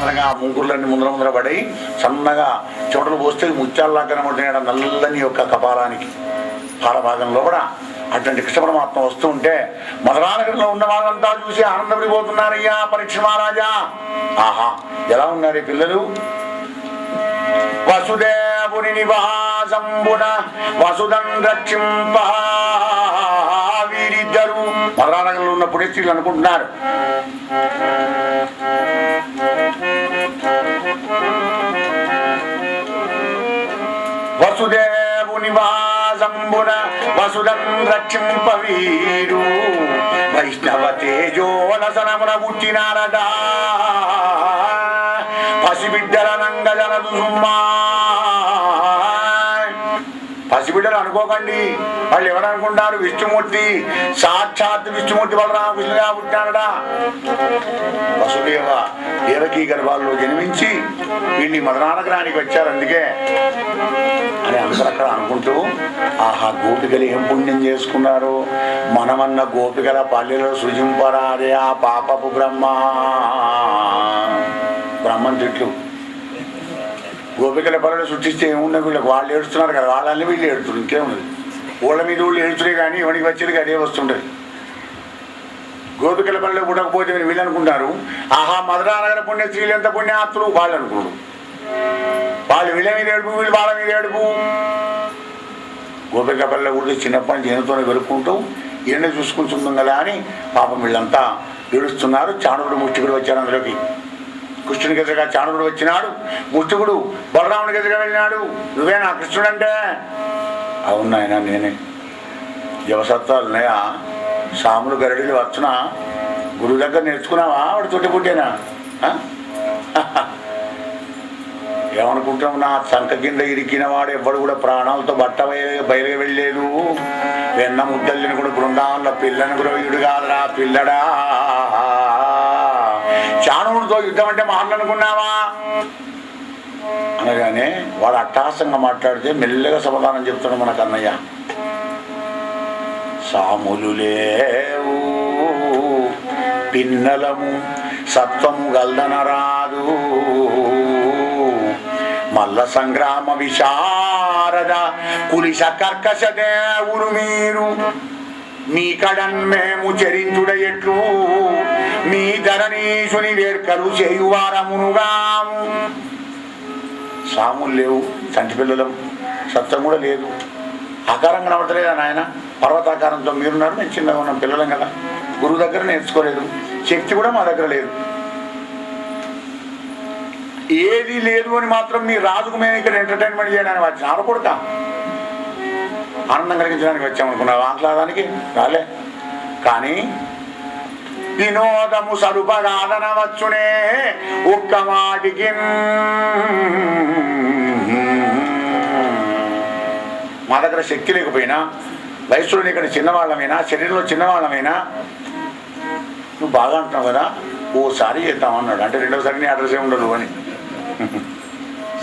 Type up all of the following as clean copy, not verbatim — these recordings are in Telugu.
బ్రహ్మాండంగా ముంగుర్లన్నీ ముందర పడి సన్నగా చెమటలు పోస్తే ముత్యాల్లా కనబడుతున్నాడు నల్లని యొక్క కపాలానికి పాలభాగంలో కూడా. అటువంటి కృష్ణ పరమాత్మ వస్తూ ఉంటే మధురానగరంలో ఉన్న వాళ్ళంతా చూసి ఆనందపడిపోతున్నారయ్యా పరీక్ష మహారాజా. ఆహా, ఎలా ఉన్నారు ఈ పిల్లలు? వసుదేవుని నివాసంబున వసుదం రక్షింప వీరిద్దరు మధురానగరంలో ఉన్న పుణ్యస్త్రీలు అనుకుంటున్నారు. వసుదేవు నివాసంబున వసుదం రక్షింప వీరు వైష్ణవ తేజోనసనమున పుట్టినారట. పసిబిడ్డల నంగజనదు సుమ్మా. పసిబిడ్డలు అనుకోకండి, వాళ్ళు ఎవరనుకుంటారు? విష్ణుమూర్తి, సాక్షాత్ విష్ణుమూర్తి బలరామకృష్ణుగా పుట్టినాడట. వసుదేవ దేవకీ గర్భాల్లో జన్మించి వీళ్ళని మధురానగరానికి వచ్చారు అందుకే అని అందరూ అక్కడ అనుకుంటూ, ఆహా గోపికలు ఏం పుణ్యం చేసుకున్నారు, మనమన్న గోపికల పల్లెలో సృజింపరారే ఆ పాపపు బ్రహ్మన్ తిట్లు. గోపికల పల్లెలు సృష్టిస్తే ఏమున్నది? వీళ్ళకి వాళ్ళు ఏడుస్తున్నారు కదా, వాళ్ళని వీళ్ళు ఏడుతున్నారు, ఇంకేమున్నది? ఊళ్ళ మీద ఊళ్ళు ఏడుచుడే కానీ ఎవరికి వచ్చేది అదే వస్తుంటుంది. గోపికల పల్లెలో పుట్టకపోతే వీళ్ళు అనుకుంటారు, ఆహా మధురానగర పుణ్య స్త్రీలు ఎంత పుణ్యాత్తులు వాళ్ళు అనుకున్నారు. వాళ్ళు వీళ్ళ మీద ఏడుపు, వీళ్ళు వాళ్ళ మీద ఏడుపు. గోపిక పల్లె ఊళ్ళో చిన్నప్పటి నుంచి ఎన్నతోనే వెలుక్కుంటూ ఎండ చూసుకుంటుందాం కదా అని పాపం వీళ్ళంతా ఏడుస్తున్నారు. చాణుడు ముష్టికుడు వచ్చాడు అందులోకి. కృష్ణునికి ఎదురుగా చాణుడు వచ్చినాడు, ముష్టికుడు బలరామునికి ఎదురుగా వెళ్ళినాడు. నువ్వేనా కృష్ణుడు అంటే? అవునాయన నేనే. జవసత్వాలున్నాయా? సాములు గరడీలు వచ్చునా? గురువు దగ్గర నేర్చుకున్నావా? వాడు తొట్టి పుట్టేనా? ఏమనుకుంటున్నావు? నా సంఖ కింద ఇరికిన వాడు ఎవ్వడు కూడా ప్రాణాలతో బయలుగా వెళ్ళలేదు. వెన్న ముద్దల్ని కూడా బృందావనంలో పిల్లని కూడా వీడు కాదురా పిల్లడా. చాణుడితో యుద్ధం అంటే మాట్లాడుకున్నావా అనగానే వాడు అట్టహాసంగా మాట్లాడితే మెల్లగా సమాధానం చెప్తాడు మన కన్నయ్య. సాములు లేవు పిన్నలము సత్వము గల్దనరాదు మల్ల సంగ్రామ విశారద కులిశ కర్కశ దేవుడు మీరు. మీ కడన్ మేము చరించుడ ఎట్లు మీ ధరణీశుని వేర్కలు చేయువారమునుగాము. సాములు లేవు, చంటి పిల్లలం, సత్వం కూడా లేదు. ఆకారం కనబడతలేదా నాయన? పర్వతాకారంతో మీరున్నారు, మేము చిన్నగా ఉన్నాం, పిల్లలం కదా. గురువు దగ్గర నేర్చుకోలేదు, శక్తి కూడా మా దగ్గర లేదు. ఏది లేదు అని మాత్రం మీ రాజుకు మేము ఇక్కడ ఎంటర్టైన్మెంట్ చేయడానికి వచ్చిన ఆడకూడక ఆనందం కలిగించడానికి వచ్చామనుకున్నావు. ఆహ్లాదానికి రాలే. కానీ వినోదము సరుపగాదనవచ్చునే ఒక్క మాటికి. మా దగ్గర శక్తి లేకపోయినా, వయసులో ఇక్కడ చిన్నవాళ్ళమైనా, శరీరంలో చిన్నవాళ్ళమైనా, నువ్వు బాగా అంటున్నావు కదా, ఓసారి చేద్దామన్నాడు. అంటే రెండోసారి నీ అడ్రస్ ఉండదు అని.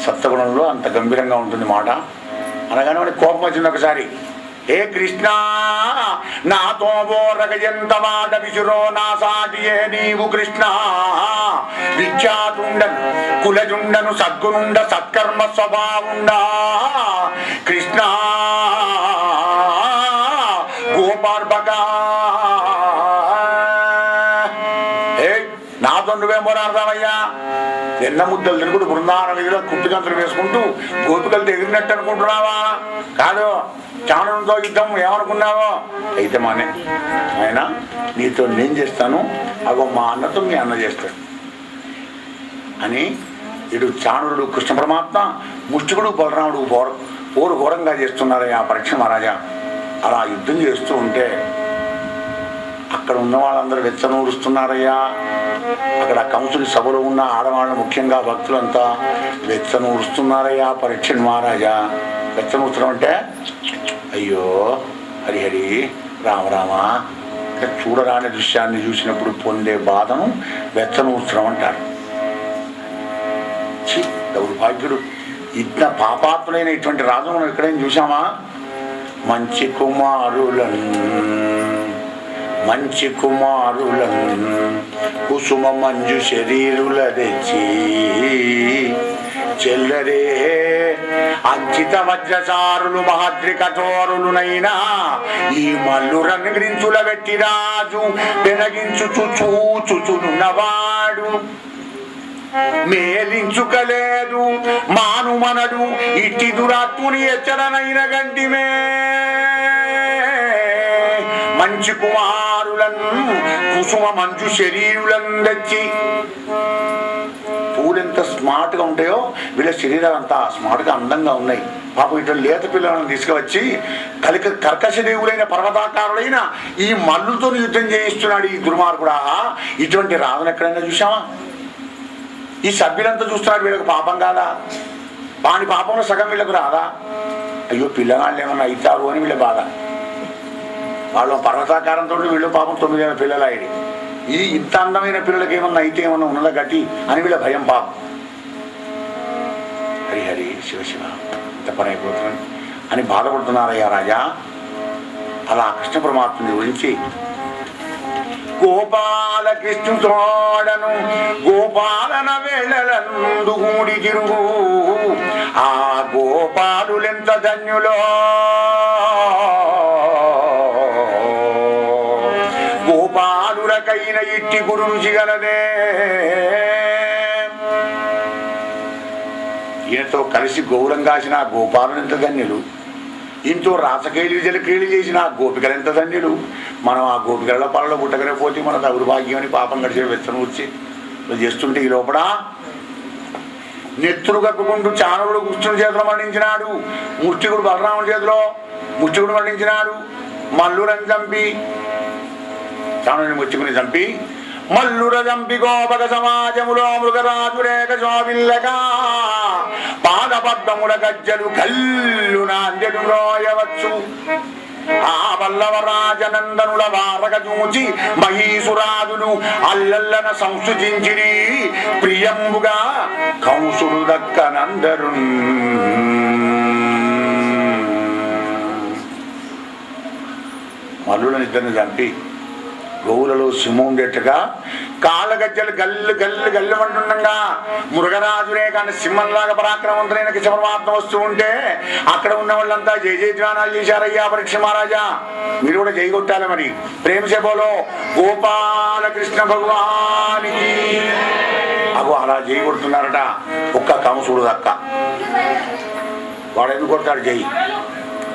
సప్తగుణంలో అంత గంభీరంగా ఉంటుంది మాట. అనగానే వాడికి కోపం వచ్చింది ఒకసారి. ఏ కృష్ణ నాతో బోరగ ఎంత మాట విసురో నా సాటియే నీవు కృష్ణ. విఖ్యాతుండను కులజుండను సద్గునుండ సత్కర్మ స్వభావుండా కృష్ణ గోపార్భక. నాతో నువ్వేం పోరాడతావయ్యా? ఎన్న ముద్దలు తిరుగుడు బృందావన వీధిలో కుట్టుగంతులు వేసుకుంటూ గోపికలతో ఎగిరినట్టు అనుకుంటున్నావా? కాదు, చాణుడితో యుద్ధం ఏమనుకున్నావో? అయితే మానే ఆయన నీతో నేను చేస్తాను, అగో మా అన్నతో మీ అన్న చేస్తాడు అని. ఇటు చాణుడు కృష్ణ పరమాత్మ, ముష్టికుడు బలరాముడు ఓరు ఘోరంగా చేస్తున్నారయ్యా పరీక్ష మహారాజా. అలా యుద్ధం చేస్తూ ఉంటే అక్కడ ఉన్న వాళ్ళందరూ వెచ్చనూరుస్తున్నారయ్యా. అక్కడ కంసుడి సభలో ఉన్న ఆడవాళ్ళు, ముఖ్యంగా భక్తులంతా వెచ్చనూరుస్తున్నారయ్యా పరీక్ష మహారాజా. వెచ్చనూర్చడం అంటే అయ్యో హరిహరి రామరామ చూడరాని దృశ్యాన్ని చూసినప్పుడు పొందే బాధను వెచ్చనూర్చడం అంటారు. దౌర్భాగ్యుడు, ఇంత పాపాత్ములైన ఇటువంటి రాజు మనం ఎక్కడైనా చూసామా? మంచి కుమారులను మంచి కుమారులను కుసుమ మంజు శరీరుల తెచ్చి చెల్లరే అంచిత వజ్రచారులు మహద్రి కఠోరులునైనా ఈ మల్లురన్ గ్రించుల వెట్టి రాజు పెనగించు చూచుచున్నవాడు మేలించుకలేదు మానుమనడు ఇట్టి దురాత్ముని ఎచ్చరనైన గంటిమే మంచి కుమారులను కుసుమ మంచు శరీరులను తెచ్చి పూలు ఎంత స్మార్ట్ గా ఉంటాయో వీళ్ళ శరీరాలు అంతా స్మార్ట్ గా అందంగా ఉన్నాయి. పాపం ఇట్లా లేత పిల్లలను తీసుకువచ్చి కర్కశ దేవులైన పర్వతాకారులైన ఈ మల్లుతో యుద్ధం చేయిస్తున్నాడు ఈ దుర్మార్గుడా. ఇటువంటి రాజును ఎక్కడైనా చూసావా? ఈ సభ్యులంతా చూస్తున్నాడు, వీళ్ళకి పాపం కాదా? వాని పాపంలో సగం వీళ్ళకు రాదా? అయ్యో పిల్లగాళ్ళు ఏమన్నా అవుతారు అని వీళ్ళ బాధ. వాళ్ళు పర్వతాకారంతో వీళ్ళు పాపం 9 పిల్లలు అయ్యి ఈ ఇంత అందమైన పిల్లలకి ఏమన్నా అయితే ఏమన్నా ఉన్నదా గట్టి అని వీళ్ళ భయం పాపం. హరిహరి శివశివ ఇంత పని అయిపోతున్నాను అని బాధపడుతున్నారయ్యా రాజా. అలా కృష్ణ పరమాత్మని గురించి గోపాలకృష్ణుడను గోపాలన వేళలందు గూడి తిరుగు ఆ గోపాలులెంత ధన్యులో గోపాలులకైన ఇట్టి గురు రుచి గలదే. ఈయనతో కలిసి గౌరం కాసిన గోపాలులు ఎంత ధన్యులు, ఇంతో రాసకేళి జలకేళి చేసిన గోపికలు ఎంత ధన్యులు. మనం ఆ గోపికల పాలలో పుట్టకనే పోతే మన దౌర్భాగ్యం అని పాపం గడిచే వెచ్చను వచ్చి చేస్తుంటే ఈ లోపల నెత్తులు కక్కుకుంటూ చానవుడు కృష్ణుడి చేతిలో మరణించినాడు, ముష్టికుడు బలరాముడి చేతిలో ముష్టికుడు మరణించినాడు. మల్లురని చంపి చానుడిని ముచ్చుకుని చంపి మల్లుర చంపి గోపక సమాజములో మృగరాజురేక శోభిల్లగా పాదపద్మముల గజ్జలు కల్లు నాందెడు రోయవచ్చు. ఆ వల్లవరాజనందనుల వారక చూచి మహీసురాజులు అల్లల్లన సంస్కృతించిరి ప్రియంబుగా కంసుడు దక్కనందరు. మల్లులనిద్దరిని చంపి గోవులలో సింహం ఉండేట్టుగా కాళ్ళగజ్జలు గల్లు గల్లు గల్లు అంటుండగా మృగరాజునే కానీ సింహంలాగా పరాక్రమవంతులైన కృష్ణ పరమాత్మ వస్తూ ఉంటే అక్కడ ఉన్న వాళ్ళంతా జయ జయధ్వానాలు చేశారయ్యా. పరీక్ష మహారాజా మీరు కూడా జై కొట్టాలి మరి. ప్రేమ సేవలో గోపాలకృష్ణ భగవానికి అగో అలా జై కొడుతున్నారట. ఒక్క కంసుడు దక్క వాడు ఎందుకు కొడతాడు జై?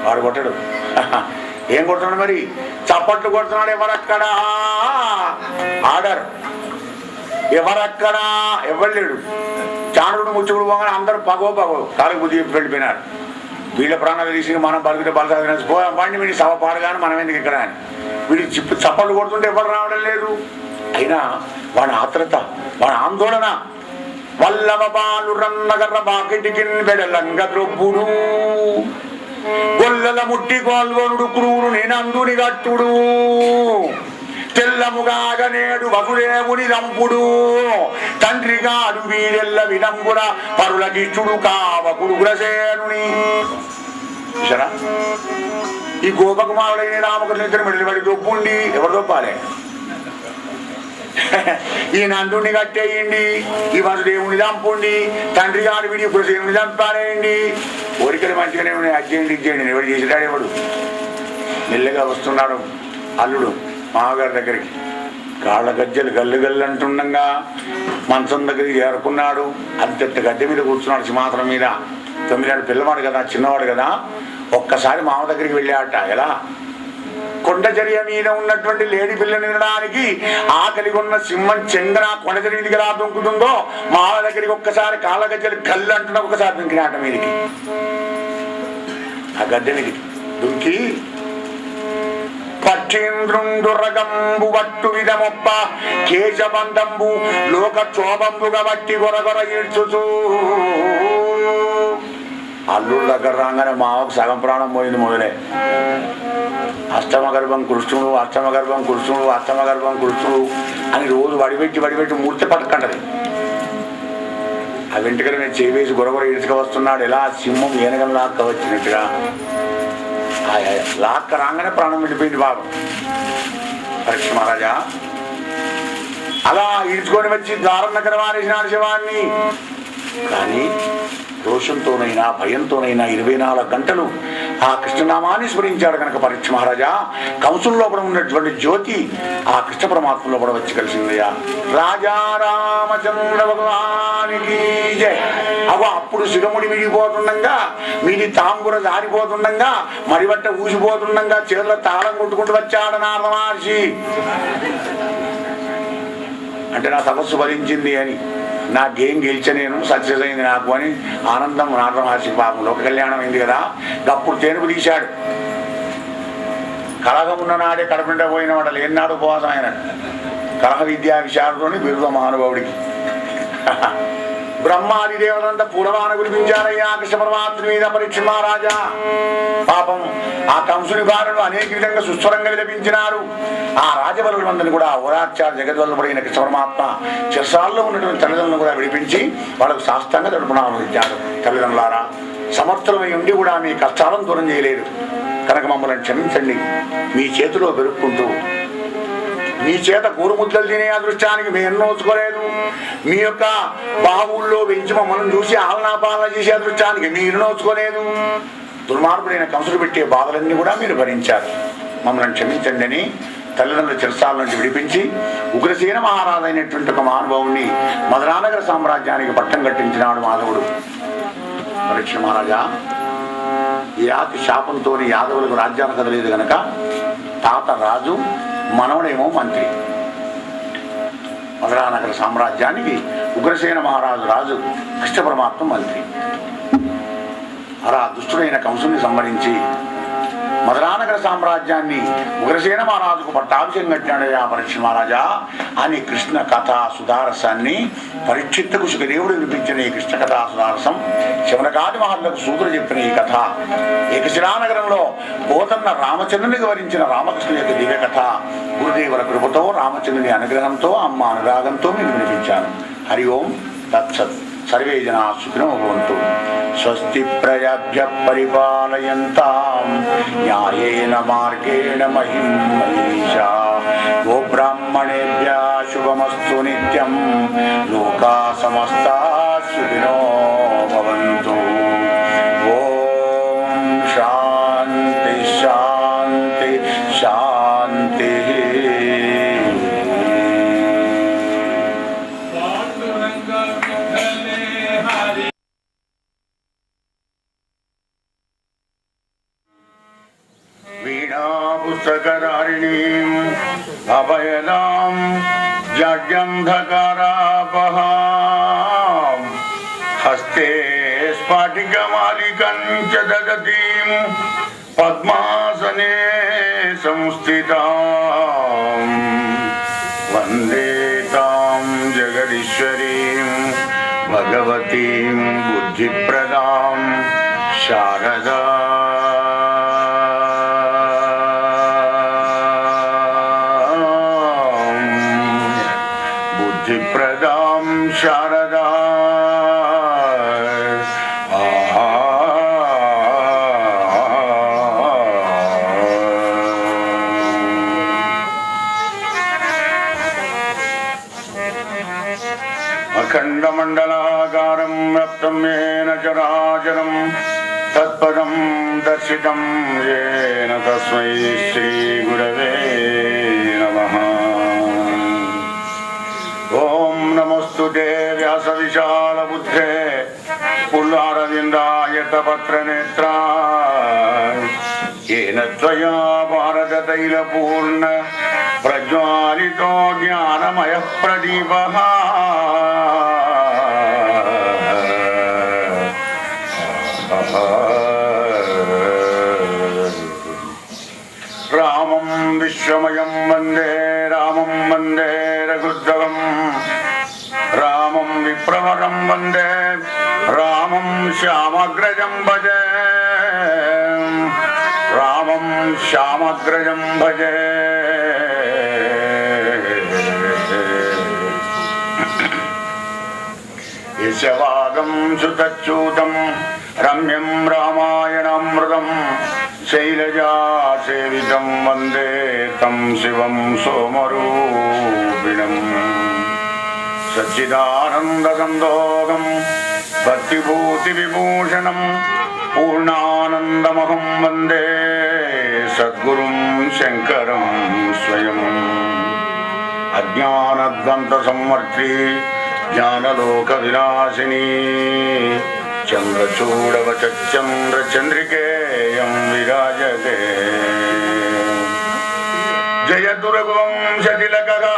వాడు కొట్టాడు. ఏం కొడుతున్నాడు మరి? చప్పట్లు కొడుతున్నాడు. ఎవరక్కడా ఆర్డర్, ఎవరక్కడా ఎవరు లేడు. చానుడు ముచ్చుకుడు పోగానే అందరూ పగో కాలకు బుద్ధి చెప్పి వెళ్ళిపోయినారు. వీళ్ళ ప్రాణాలు తీసి మనం బలిగితే బలసాగా బండి వీడి సభ పాడుగాని మనం ఎందుకు ఇక్కడ అని వీడి చప్పట్లు కొడుతుంటే ఎవరు రావడం లేదు. అయినా వాడి ఆత్రత, వాడి ఆందోళన వల్లవ బాలు రన్నగర్ర బాకిటికి బెడలంగ ద్రొప్పుడు గొల్లల ముట్టి గోల్గొనుడు క్రూరు నేనందుని గట్టుడు తెల్లముగాగ నేడు వసుదేవుని రంపుడు తండ్రిగాడు వీరెల్ల వినంబుల పరులకిష్టుడు కావకుడు గ్రసేనుని. చూసారా ఈ గోపకుమారుడైన రామకృష్ణ మెడలిబడి దొప్పుండి ఎవరు దొప్పాలి? ఈ నందుని కట్టేయండి, ఈ వసుదేవుని చంపుండి, తండ్రి గారు విడి కులసేవుని చంపారేయండి. కోరికలు మంచిగానే ఉన్నాయి, అజ్జేయండి ఇచ్చేయండి. ఎవడు చేసేటాడు? ఎవడు మెల్లగా వస్తున్నాడు అల్లుడు మామగారి దగ్గరికి. కాళ్ళ గజ్జలు గల్లు గల్లు అంటుండగా మంచం దగ్గరికి చేరుకున్నాడు. అంతెత్త గద్దె మీద కూర్చున్నాడు, సింహాసనం మీద. 9 ఏళ్ళ పిల్లవాడు కదా, చిన్నవాడు కదా. ఒక్కసారి మామ దగ్గరికి వెళ్ళాట. ఎలా? కొండచర్య మీద ఉన్నటువంటి లేడి పిల్లని వినడానికి ఆకలి ఉన్న సింహం చెంగన కొండచర్య మీదకి ఎలా దుంకుతుందో మామ దగ్గరికి ఒక్కసారి కాళ్ళ గజ్జలు గల్లు అంటున్నా ఒక్కసారి దుంకినాట మీదకి. ఆ గద్దె మీదకి దుంకి పక్షేంద్రుండు రగంబు వట్టు విధమొప్ప కేశబంధంబు లోక క్షోభంబుగా వట్టి గొరగొర ఈడ్చుచూ అల్లుడు దగ్గర రాగానే మావకు సగం ప్రాణం పోయింది. మొదలే అష్టమగర్భం కృష్ణుడు, అష్టమగర్భం కృష్ణుడు, అష్టమగర్భం కృష్ణుడు అని రోజు వడిపెట్టి మూర్తి పట్టుకంటది. ఆ వెంటకనే నేను చేవేసి గొరగొర ఈడ్చుక వస్తున్నాడు. ఎలా? సింహం ఏనగం లాక్క వచ్చినట్టుగా లాక్క రాగానే ప్రాణం వెళ్ళిపోయింది బాబు. పరీక్ష మహారాజా అలా ఈడ్చుకొని వచ్చి ద్వారం దగ్గర వారేసినాడు శవాన్ని. కానీ రోషంతోనైనా భయంతోనైనా 24 గంటలు ఆ కృష్ణనామాన్ని స్మరించాడు కనుక పరీక్ష మహారాజా కంసుల లోపల ఉన్నటువంటి జ్యోతి ఆ కృష్ణ పరమాత్మ లోపల వచ్చి కలిసిందయ్యా. రాజా రామచంద్ర భగవానికి జై. అప్పుడు శిరముడి విడిపోతుండగా మీది తాంబుర జారిపోతుండగా మరిబట్ట ఊసిపోతుండగా చేతుల తాళం కొట్టుకుంటూ వచ్చాడు నారద మహర్షి. అంటే నా తపస్సు ఫలించింది అని, నా గేమ్ గెలిచ నేను సక్సెస్ అయింది నాకు అని ఆనందం నారద మహర్షి. పాపం లోక కళ్యాణం అయింది కదా. అప్పుడు తేనుపు తీశాడు. కలహం ఉన్న నాడే కడపంట పోయిన వాడు ఎన్నాడు ఉపవాసం ఆయన. కలహ విద్యా విశారదుని బిరుద మహానుభావుడికి. బ్రహ్మాది దేవతంతా పూలవాన కురిపించారయ్యా కృష్ణ పరమాత్మ మీద పరీక్ష మహారాజా. పాపం ఆ కంసుని భార్యను అనేక విధంగా సుస్వరంగా విలపించినారు. ఆ రాజబలులందరినీ కూడా ఓరార్చారు. జగద్వల్లభుడైన కృష్ణ పరమాత్మ చిరసాల్లో ఉన్నటువంటి తల్లిదండ్రులను కూడా విడిపించి వాళ్ళకు శాస్త్రంగా తడుపునామనిచ్చారు. తల్లిదండ్రులారా, సమర్థులమై ఉండి కూడా మీ కష్టాలను దూరం చేయలేదు కనుక మమ్మల్ని క్షమించండి. మీ చేతిలో పెరుక్కుంటూ మీ చేత కూరముద్దలు తినే అదృష్టానికి మేము నోచుకోలేదు. మీ యొక్క బావుల్లో పెంచి మమ్మల్ని చూసి ఆలనాపాలన చేసే అదృష్టానికి మీరు నోచుకోలేదు. దుర్మార్గుడైన కంసుడు పెట్టే బాధలన్నీ కూడా మీరు భరించారు. మమ్మల్ని క్షమించండి అని తల్లిదండ్రుల చిరసాల నుంచి విడిపించి ఉగ్రసేన మహారాజు అయినటువంటి ఒక మహానుభావుని మధురానగర సామ్రాజ్యానికి పట్టం కట్టించినాడు మాధవుడు. పరీక్ష మహారాజా, ఈ రాతి శాపంతో యాదవులకు రాజ్యాన్ని కదలేదు గనక తాత రాజు, మనవడేమో మంత్రి. మధురానగర సామ్రాజ్యానికి ఉగ్రసేన మహారాజు రాజు, కృష్ణ పరమాత్మ మంత్రి. అలా దుష్టుడైన కంసుని సంహరించి మధురానగర సామ్రాజ్యాన్ని ఉగ్రసేన మహారాజుకు పట్టాభిషేకం కట్టినాడయ్యా పరీక్ష మహారాజా అని కృష్ణ కథా సుధారసాన్ని పరీక్షిత్తుకు సుఖదేవుడు వినిపించిన ఈ కృష్ణ కథా సుధారసం శివనకాది మహర్లకు సూతులు చెప్పిన ఈ కథ ఏకశిలానగరంలో పోతన్న రామచంద్రునికి వరించిన రామకృష్ణ యొక్క దివ్య కథ గురుదేవుల కృపతో రామచంద్రుని అనుగ్రహంతో అమ్మ అనురాగంతో మీకు వినిపించాను. హరి ఓం తత్సత్. సర్వే జనా సుఖినో భవంతు. స్వస్తి ప్రజాభ్యః పరిపాలయంతాం న్యాయేన మార్గేణ మహిం మహిషాః. గోబ్రాహ్మణేభ్యः శుభమస్తు నిత్యం. లోకాः సమస్తాः సుఖినో భవంతు. ఓం శాంతి శాంతి శాంతి. పుస్తకధారిణీం అభయదాం జడ్యంధకారాపహాం హస్తే స్ఫటికమాలికం చ దదతీం పద్మాసనే సంస్థితాం. వందే తాం జగదీశ్వరీం భగవతీం బుద్ధిప్రదాం శారదా ప్రదాం శారదా. అఖండమండలాకారం వ్యాప్తం ఏన చరాచరం తత్పదం దర్శితం ఏన తస్మై శ్రీ గురవే నమః. ఓం నమోస్తుతే వ్యాస విశాల బుద్ధే పుల్లారవిందాయతపత్రనేత్రా. ఏన త్వయా భారత తైలపూర్ణ ప్రజ్వాలితో జ్ఞానమయ ప్రదీపః. రామం విశ్వమయం వందే రామం వందే రఘుద్రవం. రామం విప్రవరం వందే రామం శ్యామగ్రజం భజే. రామం శ్యామగ్రజం భజే. యశవాగం సుతచ్యూతం రమ్యం రామాయణామృతం శైలజాసేవితం వందే తం శివం సోమరూపిణం సచ్చిదానందసందోగం భక్తిభూతి విభూషణం పూర్ణానందమహం వందే సద్గురుం శంకరం స్వయం అజ్ఞానద్వంత సంవర్తి జ్ఞానలోక వినాశిని చంద్రచూడవచంద్ర చంద్రికేయం విరాజతే జయదురవంశతిలకగా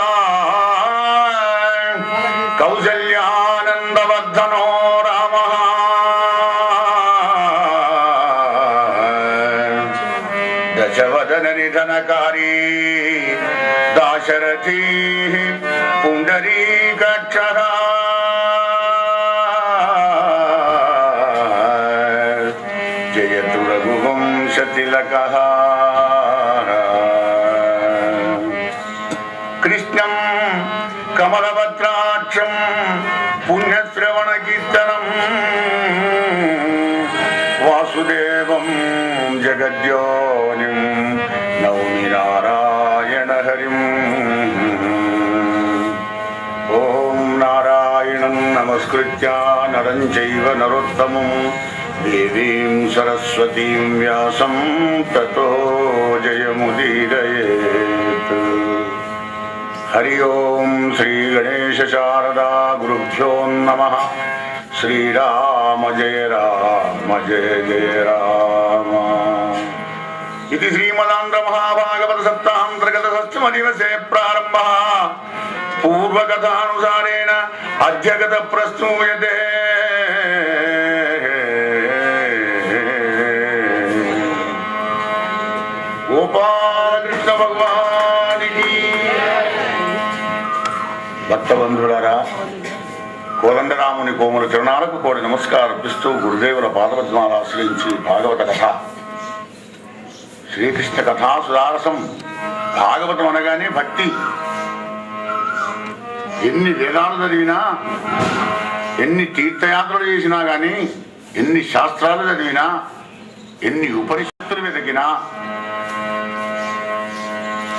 కౌసల్యానందవర్ధనో రామ దశవదన నిధనకారీ దాశరథీ పుండరీకాక్షః జయతు రఘువంశతిలకః కృష్ణం కమలపత్రాక్షం పుణ్యశ్రవణ కీర్తనం వాసుదేవం జగద్యోనిం నౌమి నారాయణ హరిం ఓం నారాయణం నమస్కృత్య నరం చైవ నరోత్తమం దేవీం సరస్వతీం వ్యాసం తతో జయముదీరయేత్. హరి ఓం శ్రీ గణేశ శారదా గురుభ్యో నమః. శ్రీరామ జయ రామ జయ జయ రామ. ఇది శ్రీమదాంధ్ర మహాభాగవత సప్తాంతర్గత షష్ఠమ దివసే ప్రారంభ. పూర్వకథానుసారేణ అద్యగత ప్రస్తూయతే. గోపాలకృష్ణ భగవానికి. భక్తబంధువులారా, కోదండరాముని కోమల చరణాలకు కోడి నమస్కారపిస్తూ గురుదేవుల పాదపద్మాలు ఆశ్రయించి భాగవత కథ, శ్రీకృష్ణ కథా సుదారసం. భాగవతం అనగానే భక్తి. ఎన్ని వేదాలు చదివినా, ఎన్ని తీర్థయాత్రలు చేసినా గాని, ఎన్ని శాస్త్రాలు చదివినా, ఎన్ని ఉపనిషత్తులు వెతికినా,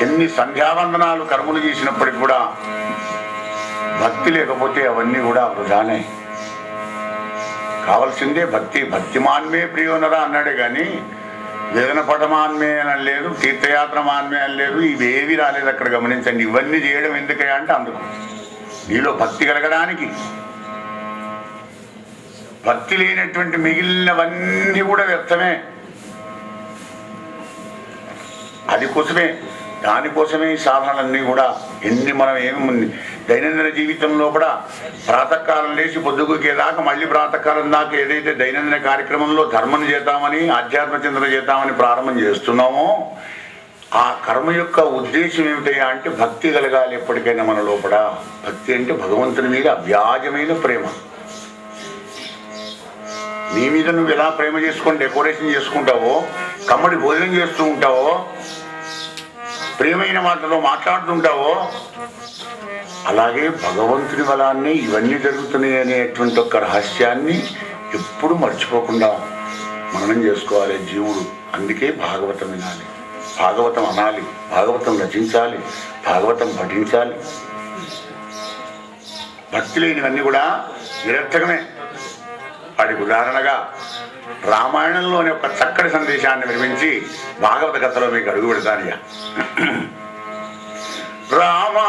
ఎన్ని సంధ్యావందనాలు కర్మలు చేసినప్పటికి కూడా భక్తి లేకపోతే అవన్నీ కూడా వృధానే. కావలసిందే భక్తి. భక్తిమాన్మే ప్రియోనరా అన్నాడే గాని వేదన పటమాన్మే అని లేదు, తీర్థయాత్ర మాన్మే అని లేదు. ఇవేవి రాలేదు అక్కడ. గమనించండి. ఇవన్నీ చేయడం ఎందుకయ్యా అంటే అందుకు నీలో భక్తి కలగడానికి. భక్తి లేనటువంటి మిగిలినవన్నీ కూడా వ్యర్థమే. అది కోసమే, దానికోసమే ఈ సాధనలన్నీ కూడా. ఎన్ని మనం ఏమి దైనందిన జీవితంలో కూడా ప్రాతకాలం లేచి పొద్దుగుకేదాకా మళ్ళీ ప్రాతకాలం దాకా ఏదైతే దైనందిన కార్యక్రమంలో ధర్మం చేద్దామని, ఆధ్యాత్మ చింతన చేద్దామని ప్రారంభం చేస్తున్నామో ఆ కర్మ యొక్క ఉద్దేశం ఏమిటయ్యా అంటే భక్తి కలగాలి ఎప్పటికైనా మన లోపల. భక్తి అంటే భగవంతుని మీద అవ్యాజమైన ప్రేమ. నీ మీద నువ్వు ఎలా ప్రేమ చేసుకొని డెకరేషన్ చేసుకుంటావో, కమ్మడి భోజనం చేస్తూ ఉంటావో, ప్రేమైన మాటలో మాట్లాడుతుంటావో, అలాగే భగవంతుని వలాన్ని ఇవన్నీ జరుగుతున్నాయి అనేటువంటి ఒక రహస్యాన్ని ఎప్పుడు మర్చిపోకుండా మననం చేసుకోవాలి జీవుడు. అందుకే భాగవతం వినాలి, భాగవతం అనాలి, భాగవతం రచించాలి, భాగవతం పఠించాలి. భక్తి లేనివన్నీ కూడా నిరర్థకమే. వాటికి ఉదాహరణగా రామాయణంలోని ఒక చక్కటి సందేశాన్ని వినిపించి భాగవత కథలో మీకు అడుగు పెడతాను. రామా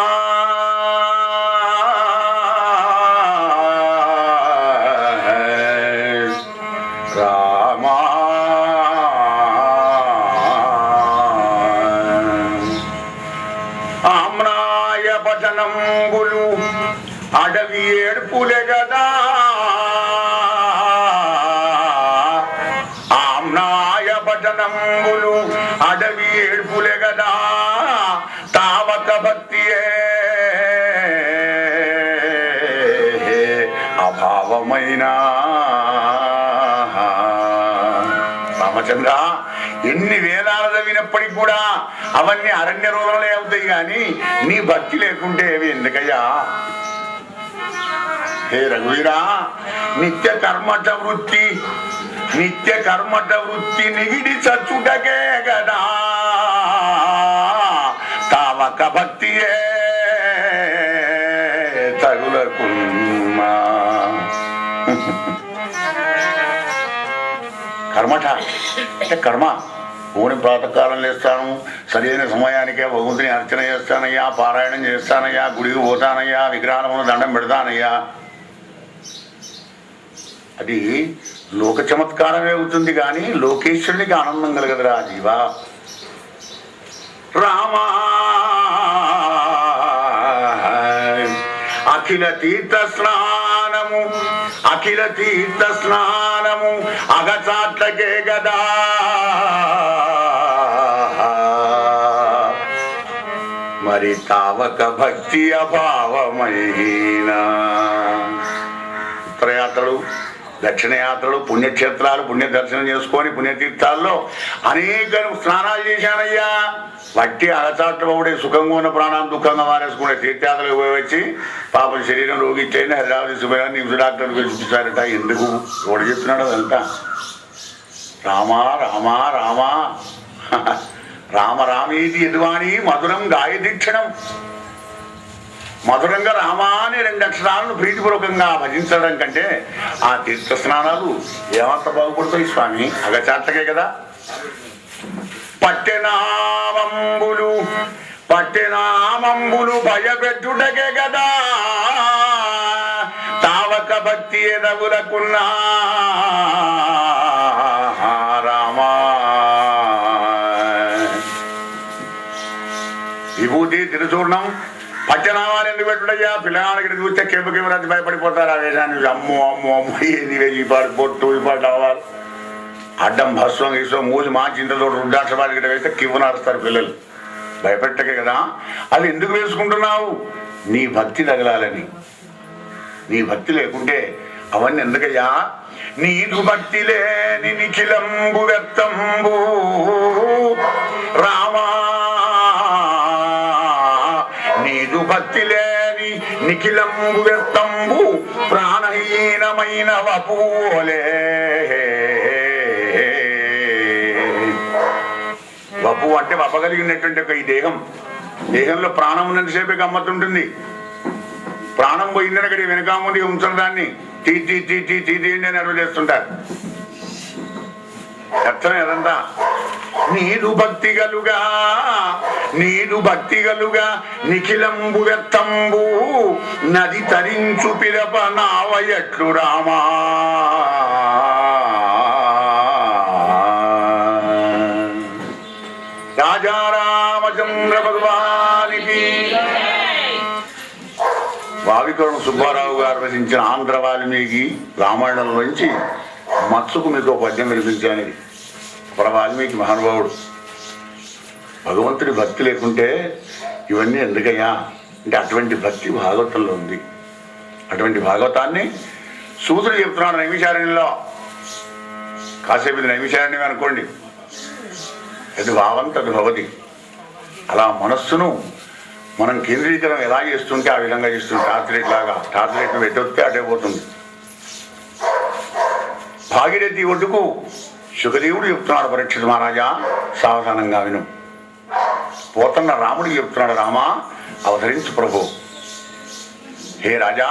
రామా ఆమ్నాయ భజనంబులు అడవి ఏడుపులే గదా. భజనంబులు అడవి ఏడ్పులే గదా. తావక భక్తియే అభావమైన. రామచంద్ర, ఎన్ని వేదాలు చదివినప్పటికి కూడా అవన్నీ అరణ్య రోదనలే అవుతాయి కానీ నీ భక్తి లేకుంటే అవి ఎందుకయ్యా? హే రఘువీరా, నిత్య కర్మట వృత్తి నిత్య కర్మట వృత్తి నిగిడి చచ్చుటకే గదా తావక భక్తియే తగులకున్నా. కర్మట అంటే కర్మ. భూని ప్రాతకాలం లేస్తాను, సరైన సమయానికే భగవంతుని అర్చన చేస్తానయ్యా, పారాయణం చేస్తానయ్యా, గుడికి పోతానయ్యా, విగ్రహాలను దండం పెడతానయ్యా. అది లోక చమత్కారమే అవుతుంది కానీ లోకేశ్వరునికి ఆనందం కలగదురా జీవా. రామా అఖిల తీర్థ స్నానము, అఖిల తీర్థ స్నానము అగచాట్లకే గదా మరి తావక భక్తి అభావమైన. ఉత్తరయాత్రలు, దక్షిణయాత్రలు, పుణ్యక్షేత్రాలు, పుణ్య దర్శనం చేసుకొని పుణ్యతీర్థాల్లో అనేక స్నానాలు చేశానయ్యా. వట్టి అగచాట్లబడే సుఖంగా ఉన్న ప్రాణాన్ని దుఃఖంగా మారేసుకునే తీర్థయాత్రలకు పోయి వచ్చి పాపం శరీరం రోగిచ్చైనా హైదరాబాద్ తీసుకుపోయినా నిమ్స్ డాక్టర్కి చూపించారట. ఎందుకు ఎవడు చెప్తున్నాడు అదంతా? రామా రామా రామా రామ రామేది యదువాణి మధురం గాయదీక్షణం. మధురంగా రామా అనే 2 అక్షరాలను ప్రీతిపూర్వకంగా భజించడం కంటే ఆ తీర్థ స్నానాలు ఏమంత బాగుపడతాయి స్వామి? అగచాట్లకే కదా. పట్టెనామంబులు పట్టెనామంబులు భయపెట్టుటకే కదా తావక భక్తి ఎదగులకున్నా. రామా విభూతి తిరుచూర్ణం పచ్చనామాలు ఎందుకు పెట్టుడయ్యా? పిల్లగాడికి చూస్తే కెంపుకి భయపడిపోతారు. ఆ వేషాన్ని అమ్మో అమ్మో అమ్మో ఏంది వేసి పాడు పొట్టు ఇపాటు అవ్వాలి అడ్డం భస్వం గీసం మూసి మా చింతతో రుద్రాక్షపాటి గిట్ట వేస్తే కివ్వు నడుస్తారు పిల్లలు. భయపెట్టకే కదా. అది ఎందుకు వేసుకుంటున్నావు? నీ భక్తి తగలాలని. నీ భక్తి లేకుంటే అవన్నీ ఎందుకయ్యా? నీదు భక్తి లేని నిఖిలంబు వ్యక్తంబు రామా, నీదు భక్తి లేని నిఖిలంబు వ్యక్తంబు ప్రాణహీనమైన వపులే. వపు అంటే వపగలిగినటువంటి ఒక ఈ దేహంలో ప్రాణం ఉన్నంతసేపే గమ్మత్తుంటుంది. ప్రాణం పోయిందని అక్కడ వెనక ముందు ఉంచడం దాన్ని తీ తీ తీ తీ తీ తీయండి అని అరువు చేస్తుంటారు. అర్థం ఏదంతా నీదు భక్తి గలుగా, నీదు భక్తి గలుగా నిఖిలంబు వ్యక్తంబు నది తరించు పిరప నావయట్లు రామా. రాజా రామచంద్ర భగవానికి. వావికరణ సుబ్బారావు గారు రచించిన ఆంధ్ర వాల్మీకి రామాయణంలోంచి మత్సుకు మీకు పద్యం వినిపించాను. వాల్మీకి మహానుభావుడు. భగవంతుడి భక్తి లేకుంటే ఇవన్నీ ఎందుకయ్యా అంటే అటువంటి భక్తి భాగవతంలో ఉంది. అటువంటి భాగవతాన్ని సూతుడు చెప్తున్నాడు నైమిషారణ్యంలో. కాసేపు ఇది నైమిషారణ్యం అనుకోండి. అది భావం తది భవతి. అలా మనస్సును మనం కేంద్రీకరణ ఎలా చేస్తుంటే ఆ విధంగా చేస్తుంది. టార్చరేట్ లాగా టార్చరేట్ను పెట్టొస్తే అటే పోతుంది. భాగీరథి ఒడ్డుకు సుఖదేవుడు చెప్తున్నాడు, పరీక్షిత్ మహారాజా సావధానంగా విను. పోతన్న రాముడికి చెప్తున్నాడు, రామా అవతరించు ప్రభు. హే రాజా,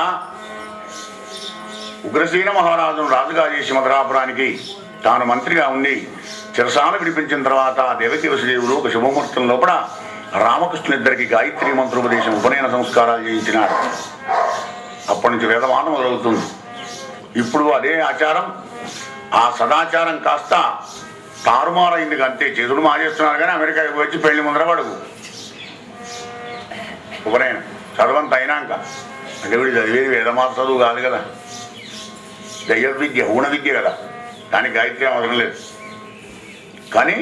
ఉగ్రసేన మహారాజును రాజుగా చేసి మధురాపురానికి తాను మంత్రిగా ఉండి చిరసాల విడిపించిన తర్వాత దేవకి వసుదేవుడు ఒక శుభముహూర్తం లోపల రామకృష్ణులిద్దరికి గాయత్రి మంత్రోపదేశం ఉపనయన సంస్కారాలు చేయించినాడు. అప్పటి నుంచి వేదమానం మొదలవుతుంది. ఇప్పుడు అదే ఆచారం, ఆ సదాచారం కాస్త తారుమారైంది. అంతే చేతుడు మానేస్తున్నారు కానీ అమెరికాకి వచ్చి పెళ్లి ముందర పడుగు ఉపనయనం చదవంత అయినాక. అంటే వీడు చదివేది వేదమాత చదువు కాదు కదా, దైవ విద్య ఊణ విద్య కదా. దానికి గాయత్రి అవసరం లేదు. కానీ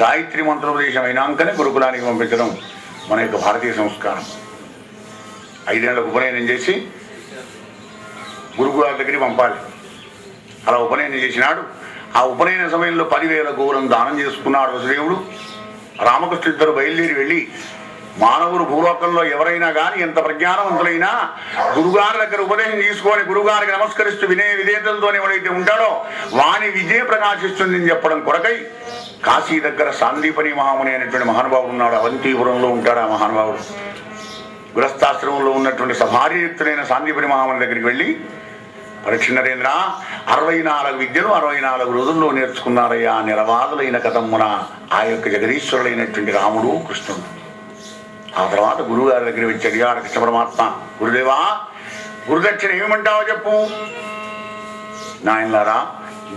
గాయత్రి మంత్రోపదేశం అయినాకనే గురుకులానికి పంపించడం మన యొక్క భారతీయ సంస్కారం. 5 ఏళ్లకు ఉపనయనం చేసి గురుకులాల దగ్గరికి పంపాలి. అలా ఉపనయనం చేసినాడు. ఆ ఉపనయన సమయంలో 10,000 గోవులను దానం చేసుకున్నాడు వసుదేవుడు. రామకృష్ణ ఇద్దరు బయలుదేరి వెళ్ళి మానవులు భూలోకంలో ఎవరైనా కానీ ఎంత ప్రజ్ఞానవంతులైనా గురుగారి దగ్గర ఉపదేశం తీసుకొని గురుగారికి నమస్కరిస్తూ వినయ విధేయతలతో ఎవరైతే ఉంటాడో వాని విజయ ప్రకాశిస్తుంది అని చెప్పడం కొరకై కాశీ దగ్గర సాందీపని మహాముని అనేటువంటి మహానుభావుడు ఉన్నాడు. అవంతిపురంలో ఉంటాడు ఆ మహానుభావుడు. గృహస్థాశ్రమంలో ఉన్నటువంటి సభార్యయుక్తులైన సాందీపని మహాముని దగ్గరికి వెళ్ళి, పరీక్ష నరేంద్ర 64 విద్యలు 64 రోజుల్లో నేర్చుకున్నారయ్యా నిరవాదులైన కథమ్మున ఆ యొక్క జగదీశ్వరులైనటువంటి రాముడు కృష్ణుడు. ఆ తర్వాత గురువు గారి దగ్గర వచ్చి అడిగాడు కృష్ణ పరమాత్మ, గురుదేవా గురుదక్షిణ ఏమంటావో చెప్పు. నాయనలారా,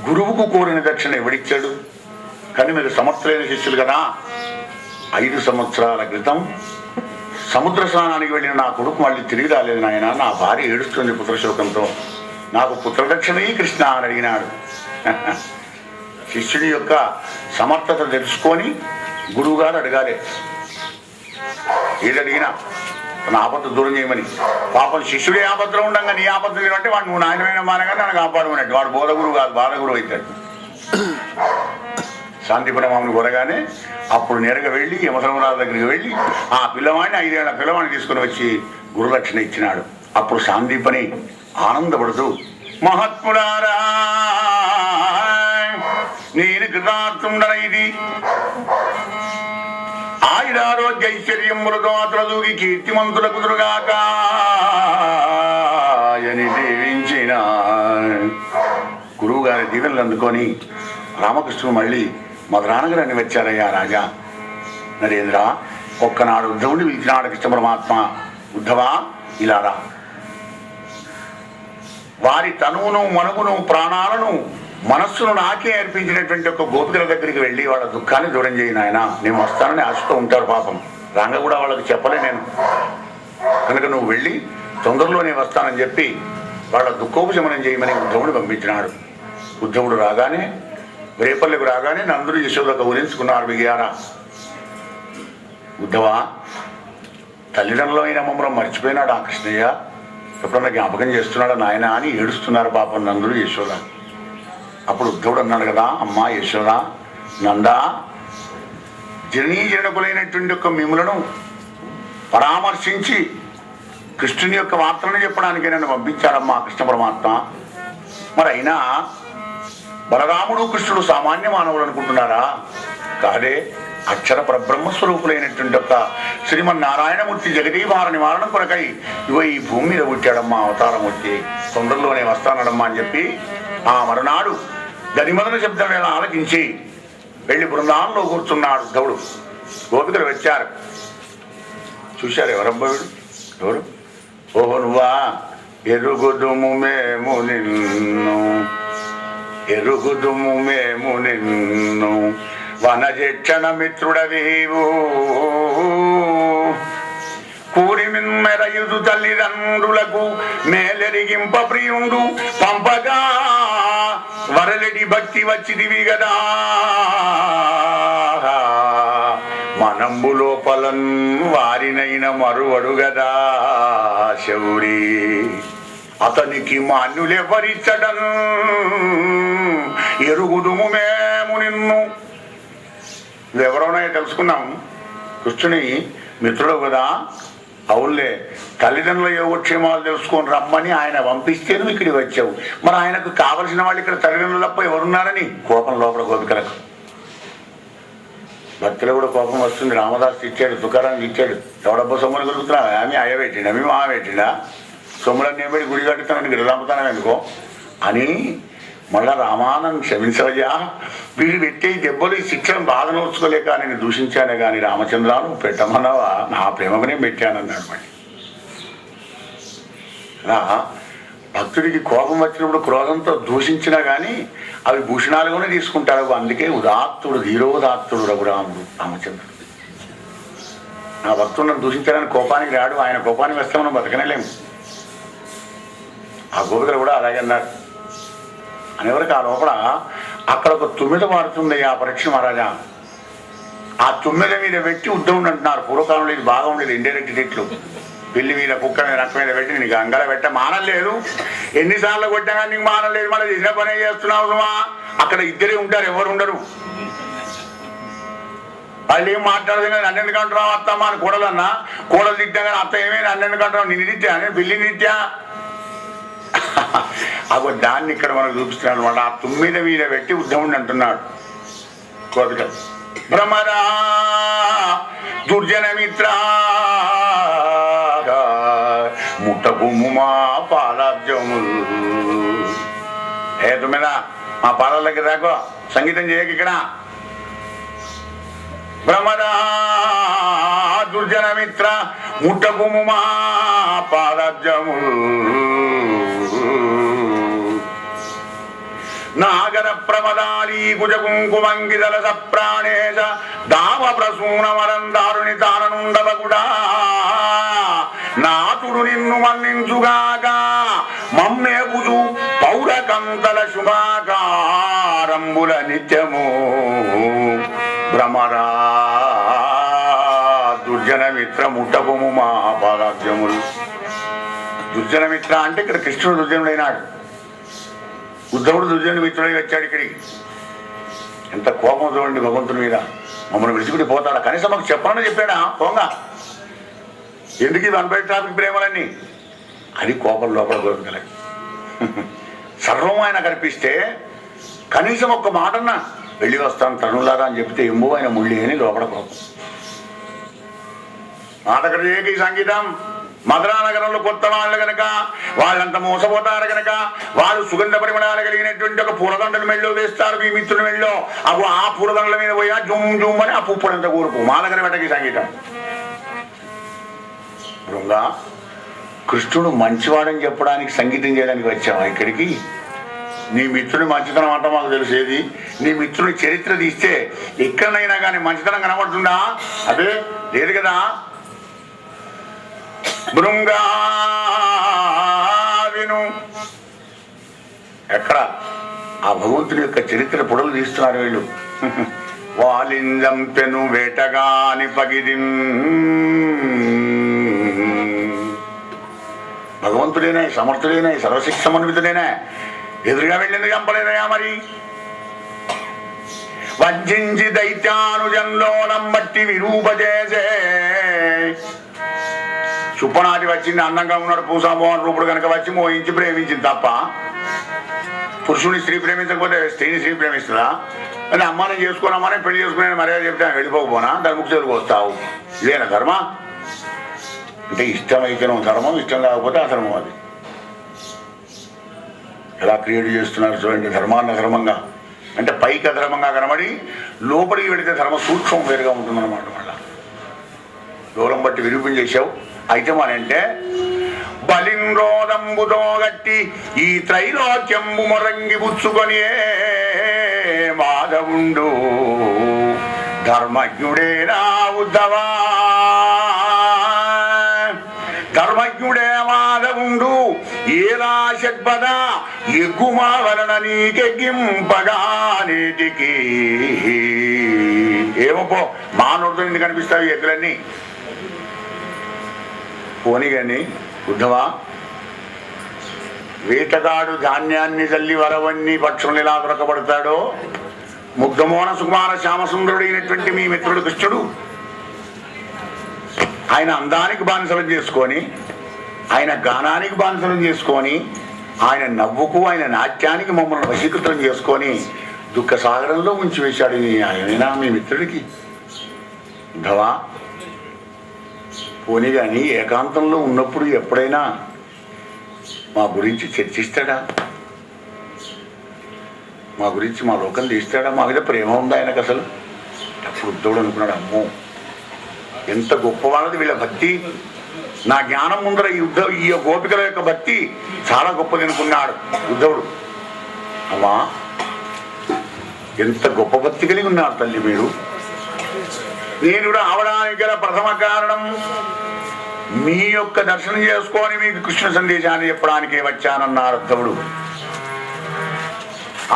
గురువుకు కోరిన దక్షిణ ఎవడిచ్చాడు? కానీ మీరు సమర్థులైన శిష్యులు కదా. 5 సంవత్సరాల క్రితం సముద్ర స్నానానికి వెళ్ళిన నా కొడుకు మళ్ళీ తిరిగి రాలేదు నాయన, నా భార్య ఏడుస్తుంది పుత్రశోకంతో, నాకు పుత్రదక్షిణ కృష్ణ అని అడిగినాడు. శిష్యుడి యొక్క సమర్థత తెలుసుకొని గురువు గారు అడగాలి, ఏదడిగినా తన ఆపత్తు దూరం చేయమని. పాపం శిష్యుడే ఆపత్తులో ఉండగా నీ ఆపత్తులు అంటే వాడు నువ్వు నాయనమైన మానగానే నన్ను కాపాడమన్నట్టు. వాడు బోధగురువు కాదు, బాధగురువు అవుతాడు. శాంతిపురమాముని కోరగానే అప్పుడు నేరుగా వెళ్ళి యమధర్మరాజు దగ్గరికి వెళ్ళి ఆ పిల్లవాడిని 5 ఏళ్ల పిల్లవాడిని తీసుకుని వచ్చి గురుదక్షిణ ఇచ్చినాడు. అప్పుడు శాంతిపని ఆనందపడుతూ, మహాత్ముడారా నేను కృతార్థుండన, ఇది ఆయురారోగ్య ఐశ్వర్యములతో అతలదూగి కీర్తిమంతుల కుదురుగాక అని దీవించిన గురువు గారి దీవెనలు అందుకొని రామకృష్ణుడు మళ్ళీ మధురానగరాన్ని వచ్చారయ్యా రాజా నరేంద్ర. ఒక్కనాడు ఉద్ధవుని పిలిచినాడు కృష్ణ పరమాత్మ, ఉద్ధవా ఇలా రా. వారి తనువును మనుగును ప్రాణాలను మనస్సును నాకే అర్పించినటువంటి ఒక గోపికల దగ్గరికి వెళ్ళి వాళ్ళ దుఃఖాన్ని దూరం చేయను ఆయన, నేను వస్తానని ఆశతో ఉంటారు పాపం. రంగ కూడా వాళ్ళకి చెప్పలే నేను, కనుక నువ్వు వెళ్ళి తొందరలోనే వస్తానని చెప్పి వాళ్ళ దుఃఖోపశమనం చేయమని ఉద్ధవుడు పంపించినాడు. ఉద్ధవుడు రాగానే రేపల్లికి రాగానే నందుడు యశోద కౌరించుకున్నారు. బిగారా ఉద్ధవా, తల్లిదండ్రులైన మమ్మల్ని మర్చిపోయినాడు ఆ కృష్ణయ్య, ఎప్పుడన్నా జ్ఞాపకం చేస్తున్నాడు నాయన అని ఏడుస్తున్నారు పాపం నందుడు యశోద. అప్పుడు ఉద్ధవుడు అన్నాడు కదా, అమ్మా యశోద, నందా జననీజనకులైనటువంటి యొక్క మిములను పరామర్శించి కృష్ణుని యొక్క వార్తలను చెప్పడానికి నన్ను పంపించాడమ్మా కృష్ణ పరమాత్మ. మరి అయినా బలరాముడు కృష్ణుడు సామాన్య మానవులు అనుకుంటున్నారా? కాదే, అక్షర పరబ్రహ్మస్వరూపులైనటువంటి యొక్క శ్రీమన్నారాయణమూర్తి జగదీవార నివారణ కొరకై ఇవ ఈ భూమి మీద పుట్టాడమ్మా అవతారమూర్తి, తొందరలోనే వస్తానడమ్మా అని చెప్పి ఆ మరునాడు గదిమదన శబ్దం వేళ ఆలకించి వెళ్ళి బృందాంలో కూర్చున్నాడు ఉద్ధవుడు. గోపికలు వచ్చారు, చూశారు. ఎవరబ్బాయుడు? ఎవరు? ఓహో నువ్వా, ఎరుగుదుము మేము నిన్ను, ఎరుగుదుము మేము నిన్ను, వనజక్షణ మిత్రుడవీవు, కూరిమిన్మెరయుదు తల్లిదండ్రులకు మేలెరిగింప ప్రియుండు, పంపగా వరలెడి భక్తి వచ్చిదివి గదా, మనంబు లోపలన్ వారినైన మరువడు గదా శౌరి, అతనికి మాన్యులెవరిచ్చడం ఎరుగుదుము మేము నిన్ను. ఎవరోనో తెలుసుకున్నాం, కృష్ణుని మిత్రుడు కదా. అవునులే, తల్లిదండ్రుల యోగక్షేమాలు తెలుసుకొని రమ్మని ఆయన పంపిస్తే నువ్వు ఇక్కడికి వచ్చావు. మరి ఆయనకు కావలసిన వాళ్ళు ఇక్కడ తల్లిదండ్రులు తప్ప ఎవరున్నారని కోపం లోపల గోపికలకు. భక్తులు కూడా కోపం వస్తుంది. రామదాస్ ఇచ్చాడు, తుకారాం ఇచ్చాడు, ఎవడబ్బా సొమ్ములు దొరుకుతున్నా ఆమె అయ్య పెట్టిండా, మేము మా పెట్టిండా, సొమ్ములన్నీ ఏమిటి గుడి కట్టుతానని గిరిదాపుతానం ఎందుకో అని మళ్ళా రామానంద్ క్షమించవయ్యా, వీళ్ళు పెట్టే దెబ్బలు ఈ శిక్షను బాధ నోచుకోలేక నేను దూషించానే కానీ రామచంద్రాను పెట్టమన్నావా, నా ప్రేమకునే పెట్టానన్నాడు. మళ్ళీ అలా భక్తుడికి కోపం వచ్చినప్పుడు క్రోధంతో దూషించినా కానీ అవి భూషణాలుగానే తీసుకుంటాడు. అందుకే ఉదాత్తుడు, ధీరోదాత్తుడు రఘురాముడు రామచంద్రుడు. నా భక్తులను దూషించడానికి కోపానికి రాడు, ఆయన కోపానికి వస్తే మనం బతకనేలేము. ఆ గోపికలు కూడా అలాగే అన్నారు. అనేవరకు ఆ లోపల అక్కడ ఒక తుమ్మిద మారుతుంది ఆ పరీక్ష మహారాజా. ఆ తుమ్మిద మీద పెట్టి ఉద్ధవుడు అంటున్నారు. పూర్వకాలంలో ఇది బాగా ఉండేది, ఇండైరెక్ట్ తిట్లు. పిల్లి మీద కుక్క మీద నక్క మీద పెట్టి నీకు అంగల పెట్ట మానలేదు, ఎన్నిసార్లు కొట్టా కానీ నీకు మానలేదు, మళ్ళీ ఇదే పనే చేస్తున్నావు సుమా. అక్కడ ఇద్దరే ఉంటారు, ఎవరు ఉండరు. వాళ్ళు ఏం మాట్లాడదు కానీ నన్ను ఎందుకు అంటున్నావు అత్తమ్మ అని కూడలన్నా, కూడలు తిట్టా కానీ అత్త ఏమైనా నన్ను ఎందుకు అంటున్నావు, నిన్ను తిట్టా నేను పిల్లిని తిట్టా. అగో దాన్ని ఇక్కడ మనకు చూపిస్తున్నాడు అనమాట. ఆ తుమ్మిద మీద పెట్టి ఉద్ధవుడిని అంటున్నాడు కోపిక, భ్రమరా దుర్జనమిత్ర ముట్టకుము మా పాదాబ్జములు. ఏ తుమ్మిద మా పాదాల దగ్గర రాకో, సంగీతం చేయక ఇక్కడ. భ్రమరా దుర్జనమిత్ర ముట్టకుము మా పాదాబ్జములు. నాగర ప్రమదాలీ కుజ కుంకుమంగిదల సప్రాణేశ దామ ప్రసూన మరందారుని తాననుండవకుడా. నాతుడు నిన్ను మన్నించుగాక మమ్మేపుజు పౌరకంతల శుభాకారంబుల నిత్యము. భ్రమరా దుర్జనమిత్ర ముట్టకుము మా పాదాబ్జములు. దుర్జనమిత్ర అంటే ఇక్కడ కృష్ణుడు దుర్జనుడైనాడు, ఉద్ధవుడు దుర్జనుడు మిత్రుడై వచ్చాడు ఇక్కడికి. ఎంత కోపం చూడండి భగవంతుని మీద, మమ్మల్ని విడిచిపెట్టి పోతాడా, కనీసం మాకు చెప్పాలని చెప్పాడా పోంగ, ఎందుకు ఇది అన్బై ట్రాఫిక్ ప్రేమలన్నీ, అది కోపం లోపల కోరికలే. సర్వం ఆయన కనిపిస్తే కనీసం ఒక్క మాటన్నా వెళ్ళి వస్తాను తరుణులారా అని చెప్తే ఎంబో ఆయన ముళ్ళి అని లోపల కోపం. నాటకరేకి సంగీతం మధురా నగరంలో కొత్త వాళ్ళు కనుక వాళ్ళంతా మోసపోతారు కనుక వాళ్ళు సుగంధ పరిమళాలు కలిగినటువంటి ఒక పూలదండలు మెళ్ళో వేస్తారు మీ మిత్రుని మెళ్ళో. అప్పుడు ఆ పూలదండల మీద పోయా జుమ్ జుమ్ అని ఆ పుప్పుడంతా కూరుపు మా దగ్గర పెట్టకి సంగీతం. బృంగా కృష్ణుడు మంచివాడని చెప్పడానికి సంగీతం చేయడానికి వచ్చావా ఇక్కడికి? నీ మిత్రుని మంచితనం అంట మాకు తెలిసేది, నీ మిత్రుని చరిత్ర తీస్తే ఎక్కడనైనా కానీ మంచితనం కనబడుతుందా? అదే లేదు కదా. బృంగా విను, ఎక్కడ ఆ భగవంతుని యొక్క చరిత్ర పొడలు తీస్తున్నారు వీళ్ళు. వాలింజం పెను వేటగాని పగిది, భగవంతుడేనా సమర్థుడేనా సర్వశిక్షమన్వితుడేనా ఎదురుగా వెళ్ళింది చంపలేదయా మరి. వంచించి దైత్యానుజంలోనం బట్టి విరూపజేసే. సుప్పనాటి వచ్చింది, అందంగా ఉన్నాడు పూసామోహన్ రూపుడు కనుక వచ్చి మోహించి ప్రేమించింది తప్ప పురుషుని స్త్రీ ప్రేమించకపోతే స్త్రీని స్త్రీ ప్రేమిస్తుందా? అని అమ్మాని చేసుకోనమ్మని పెళ్లి చేసుకునే మర్యాద చెప్తే వెళ్ళిపోకపోనా దాని ముక్కు చేతులకు వస్తావు. ఇదేనా ధర్మ అంటే? ఇష్టమైతేనో ధర్మం, ఇష్టం కాకపోతే అధర్మం. అది ఎలా క్రియేట్ చేస్తున్నారు చూడండి, ధర్మాన్ని అధర్మంగా అంటే పైకి అధర్మంగా కనబడి లోపలికి వెళితే ధర్మ సూక్ష్మం వేరుగా ఉంటుందన్నమాట. మళ్ళా దూరం బట్టి విరూపం చేశావు. అయితే మనంటే బలింద్రోదంబుతో గట్టి ఈ త్రైలోక్యంబు మొరంగి పుచ్చుకొని మాధవుండు ధర్మజ్ఞుడేనా ఉద్ధవా. ధర్మజ్ఞుడే మాధవుండు ఏలా షడ్పద ఎగ్గుమా వలన నీకెగ్గింపగా నేటికి. ఏమో పో మానవుడితో ఎందుకు కనిపిస్తావు ఎగ్గులన్నీ పోని గాని ఉద్ధవా. వేటగాడు ధాన్యాన్ని చల్లి వరవన్ని పక్షులను ఎలా దొరకబడతాడో ముగ్ధమోన సుకుమార శ్యామసుందరుడైనటువంటి మీ మిత్రుడు కృష్ణుడు ఆయన అందానికి బానిసలం చేసుకొని, ఆయన గానానికి బానిసలం చేసుకొని, ఆయన నవ్వుకు ఆయన నాట్యానికి మమ్మల్ని వశీకృతం చేసుకొని దుఃఖ సాగరంలో ఉంచి వేశాడు. ఆయనైనా మీ మిత్రుడికి ఉద్ధవా. పోనీ కానీ ఏకాంతంలో ఉన్నప్పుడు ఎప్పుడైనా మా గురించి చర్చిస్తాడా? మా గురించి మా లోకం తీస్తాడా? మా మీద ప్రేమ ఉందా ఆయనకు అసలు? అప్పుడు ఉద్ధవుడు అనుకున్నాడు, అమ్మో ఎంత గొప్పవాళ్ళది వీళ్ళ భక్తి, నా జ్ఞానం ముందర ఈ గోపికల యొక్క భక్తి చాలా గొప్పది అనుకున్నాడు ఉద్ధవుడు. అమ్మా ఎంత గొప్ప భక్తి కలిగి ఉన్నారు తల్లి మీరు. నేను రావడానికి గల ప్రథమ కారణం మీ యొక్క దర్శనం చేసుకొని మీకు కృష్ణ సందేశాన్ని చెప్పడానికే వచ్చానన్నారు ఉద్ధవుడు.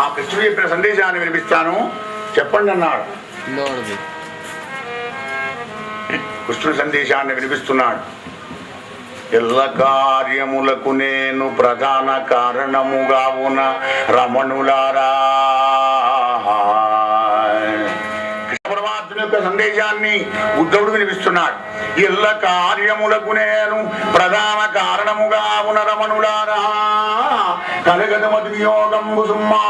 ఆ కృష్ణుడు చెప్పిన సందేశాన్ని వినిపిస్తాను చెప్పండి అన్నాడు. కృష్ణుడి సందేశాన్ని వినిపిస్తున్నాడు. ఎల్ల కార్యములకు నేను ప్రధాన కారణముగా ఉన్న రమణులారా. కృష్ణ పరమాత్మ యొక్క సందేశాన్ని ఉద్ధవుడు వినిపిస్తున్నాడు. ఇళ్ళ కార్యములకు నేను ప్రధాన కారణముగా ఉనరమణులారా కలగదమతి వియోగంబు సుమ్మా.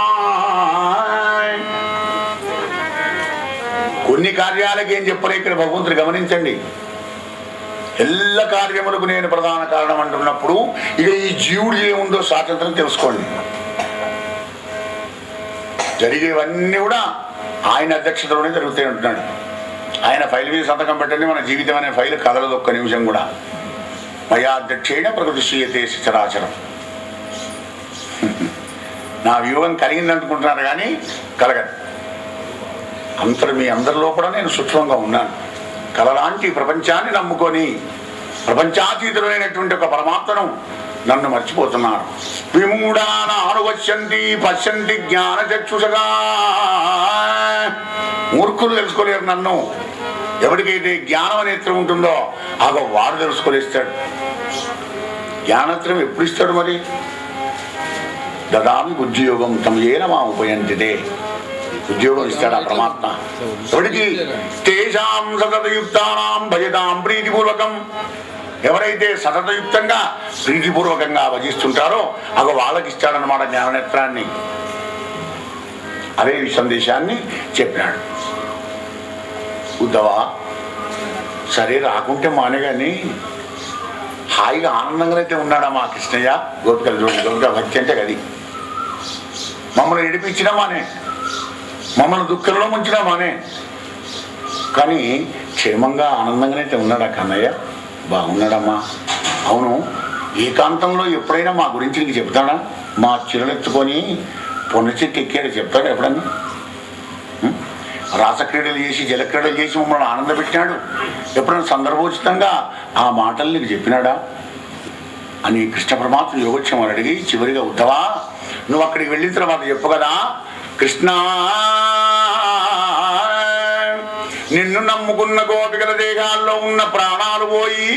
కొన్ని కార్యాలకి ఏం చెప్పలే ఇక్కడ భగవంతుడు గమనించండి. ఎల్ల కార్యములకు నేను ప్రధాన కారణం అంటున్నప్పుడు ఇక ఈ జీవుడు ఏముందో స్వాతంత్రం తెలుసుకోండి. జరిగేవన్నీ కూడా ఆయన అధ్యక్షతలోనే జరుగుతూ ఉంటున్నాడు. ఆయన ఫైల్ మీద సంతకం పెట్టండి, మన జీవితం అనే ఫైల్ కదలదు ఒక్క నిమిషం కూడా. మయా అధ్యక్షేణ ప్రకృతిశీయతే చరాచరం. నా వ్యూహం కలిగింది అనుకుంటున్నారు కానీ కలగదు. మీ అందరిలో కూడా నేను సూక్ష్మంగా ఉన్నాను. కలలాంటి ప్రపంచాన్ని నమ్ముకొని ప్రపంచాతీతులైనటువంటి ఒక పరమాత్మను నన్ను మర్చిపోతున్నారు. విమూఢాన అనువశ్యంతి పశ్యంతి జ్ఞాన చక్షుషగా. మూర్ఖులు తెలుసుకోలేరు నన్ను. ఎవరికైతే జ్ఞానం నేత్రం ఉంటుందో ఆగో వాడు తెలుసుకోలేస్తాడు. జ్ఞానత్రం ఎప్పుడు ఇస్తాడు మరి? దదామి ఉద్యోగం తమ ఏనమా ఉపయంతిదే. ఉద్యోగం ఇస్తాడు ఆ పరమాత్మ. ఎవరికి? తేషాం సతతయుక్తానాం భజతాం ప్రీతిపూర్వకం. ఎవరైతే సతతయుక్తంగా ప్రీతిపూర్వకంగా భజిస్తుంటారో అగో వాళ్ళకి ఇస్తాడనమాట జ్ఞాననేత్రాన్ని. అదే సందేశాన్ని చెప్పినాడు. ఉద్ధవా, సరే రాకుంటే మానే కానీ హాయిగా ఆనందంగానైతే ఉన్నాడా మా కృష్ణయ్య? గోపికలు గోపిక భక్తి అంటే గది. మమ్మల్ని నడిపించినా మానే, మమ్మల్ని దుఃఖంలో ముంచినా మానే, కానీ క్షేమంగా ఆనందంగానైతే ఉన్నాడా కన్నయ్య? బాగున్నాడమ్మా. అవును, ఏకాంతంలో ఎప్పుడైనా మా గురించి నీకు చెప్తాడా? మా చిరలెత్తుకొని పొన్న చెట్టు ఎక్కాడు చెప్తాడు ఎప్పుడన్నా? రాసక్రీడలు చేసి జలక్రీడలు చేసి మమ్మల్ని ఆనందపెట్టినాడు. ఎప్పుడైనా సందర్భోచితంగా ఆ మాటలు నీకు చెప్పినాడా అని కృష్ణ పరమాత్మ యోగక్షేమాలు అడిగి చివరిగా, ఉద్ధవా నువ్వు అక్కడికి వెళ్ళిన తర్వాత చెప్పు కదా, కృష్ణ నిన్ను నమ్ముకున్న గోపికల దేహాల్లో ఉన్న ప్రాణాలు పోయి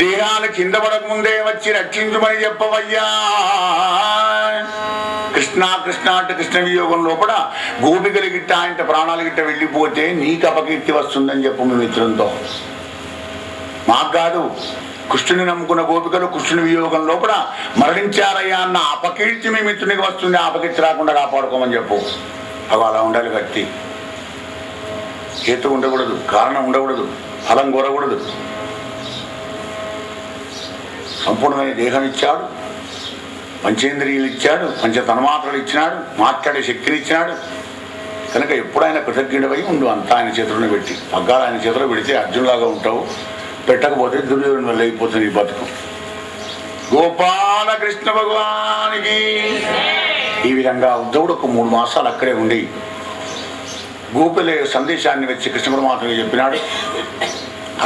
దేహాలు కింద పడక ముందే వచ్చి రక్షించుమని చెప్పవయ్యా. కృష్ణ కృష్ణ అంటే కృష్ణ వియోగం లోపల గోపికలు గిట్ట ఆయన ప్రాణాలు గిట్ట వెళ్ళిపోతే నీకు అపకీర్తి వస్తుందని చెప్పు మీ మిత్రులతో. మాకు కాదు, కృష్ణుని నమ్ముకున్న గోపికలు కృష్ణుని వియోగం లోపల మరణించారయ్యా అన్న అపకీర్తి మీ మిత్రునికి వస్తుంది. అపకీర్తి రాకుండా కాపాడుకోమని చెప్పు. అవి అలా ఉండాలి. భక్తి హేతు ఉండకూడదు, కారణం ఉండకూడదు, ఫలం కోరకూడదు. సంపూర్ణమైన దేహం ఇచ్చాడు, పంచేంద్రియాలు ఇచ్చాడు, పంచ తన్మాత్రలు ఇచ్చినాడు, మాట్లాడే శక్తిని ఇచ్చినాడు. కనుక ఎప్పుడైనా కృతజ్ఞుడవై ఉండు. అంతా ఆయన చేతులను పెట్టి, పగ్గాలు ఆయన చేతిలో పెడితే అర్జునులాగా ఉంటావు, పెట్టకపోతే దుర్యోధన వల్ల అయిపోతుంది ఈ బతుకు. గోపాల కృష్ణ భగవానికి. ఈ విధంగా ఉద్ధవుడు ఒక 3 మాసాలు అక్కడే ఉండి గోపిల సందేశాన్ని వచ్చి కృష్ణ పరమాత్మకి చెప్పినాడు.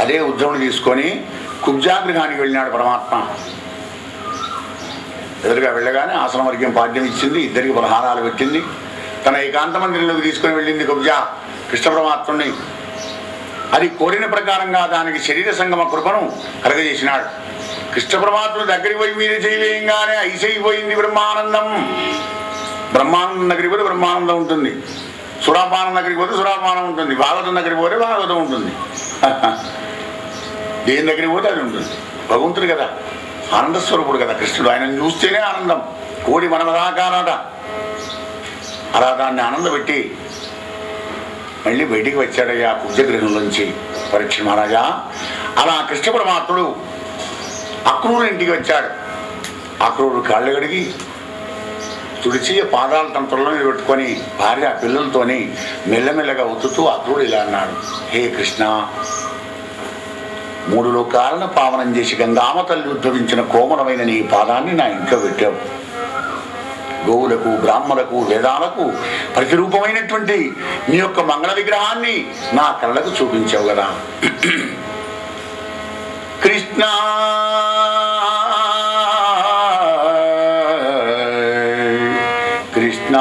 అదే ఉద్ధవుని తీసుకొని కుబ్జాగృహానికి వెళ్ళినాడు పరమాత్మ. ఎదురుగా వెళ్ళగానే ఆసన వర్గం పాద్యం ఇచ్చింది, ఇద్దరికి పలహారాలు పెట్టింది. తన ఏకాంత మందిరంలోకి తీసుకొని వెళ్ళింది కుబ్జా కృష్ణ పరమాత్మని. అది కోరిన ప్రకారంగా దానికి శరీర సంగమ కృపను కలగజేసినాడు. కృష్ణ పరమాత్మ దగ్గరికి పోయి మీరు చేయలేయంగానే ఐసైపోయింది బ్రహ్మానందం. బ్రహ్మానందం దగ్గరికి పోతే బ్రహ్మానందం ఉంటుంది, సురాపానం దగ్గరికి పోతే సురాపానం ఉంటుంది, భాగవతం దగ్గరికి పోతే భాగవతం ఉంటుంది. దేని దగ్గరికి పోతే అది ఉంటుంది. భగవంతుడు కదా, ఆనందస్వరూపుడు కదా కృష్ణుడు. ఆయన చూస్తేనే ఆనందం. కోడి మనదాకారాట. అలా దాన్ని ఆనందపెట్టి మళ్ళీ బయటికి వచ్చాడయ్యా కుబ్జగృహంలోంచి. పరీక్ష మహారాజా, అలా కృష్ణ పరమాత్ముడు అక్రూరు ఇంటికి వచ్చాడు. అక్రూరు కాళ్ళు కడిగి తుడిచి పాదాల తంత్రంలో పెట్టుకొని భార్య పిల్లలతోని మెల్లమెల్లగా ఉతుతూ అక్రూరుడు ఇలా అన్నాడు, హే కృష్ణ, 3 లోకాలను పావనం చేసి గంగామ తల్లి ఉద్భవించిన కోమలమైన నీ పాదాన్ని నా ఇంట్లో పెట్టావు. గోవులకు, బ్రాహ్మణులకు, వేదాలకు ప్రతిరూపమైనటువంటి నీ యొక్క మంగళ విగ్రహాన్ని నా కళ్ళకు చూపించావు కదా. కృష్ణ కృష్ణ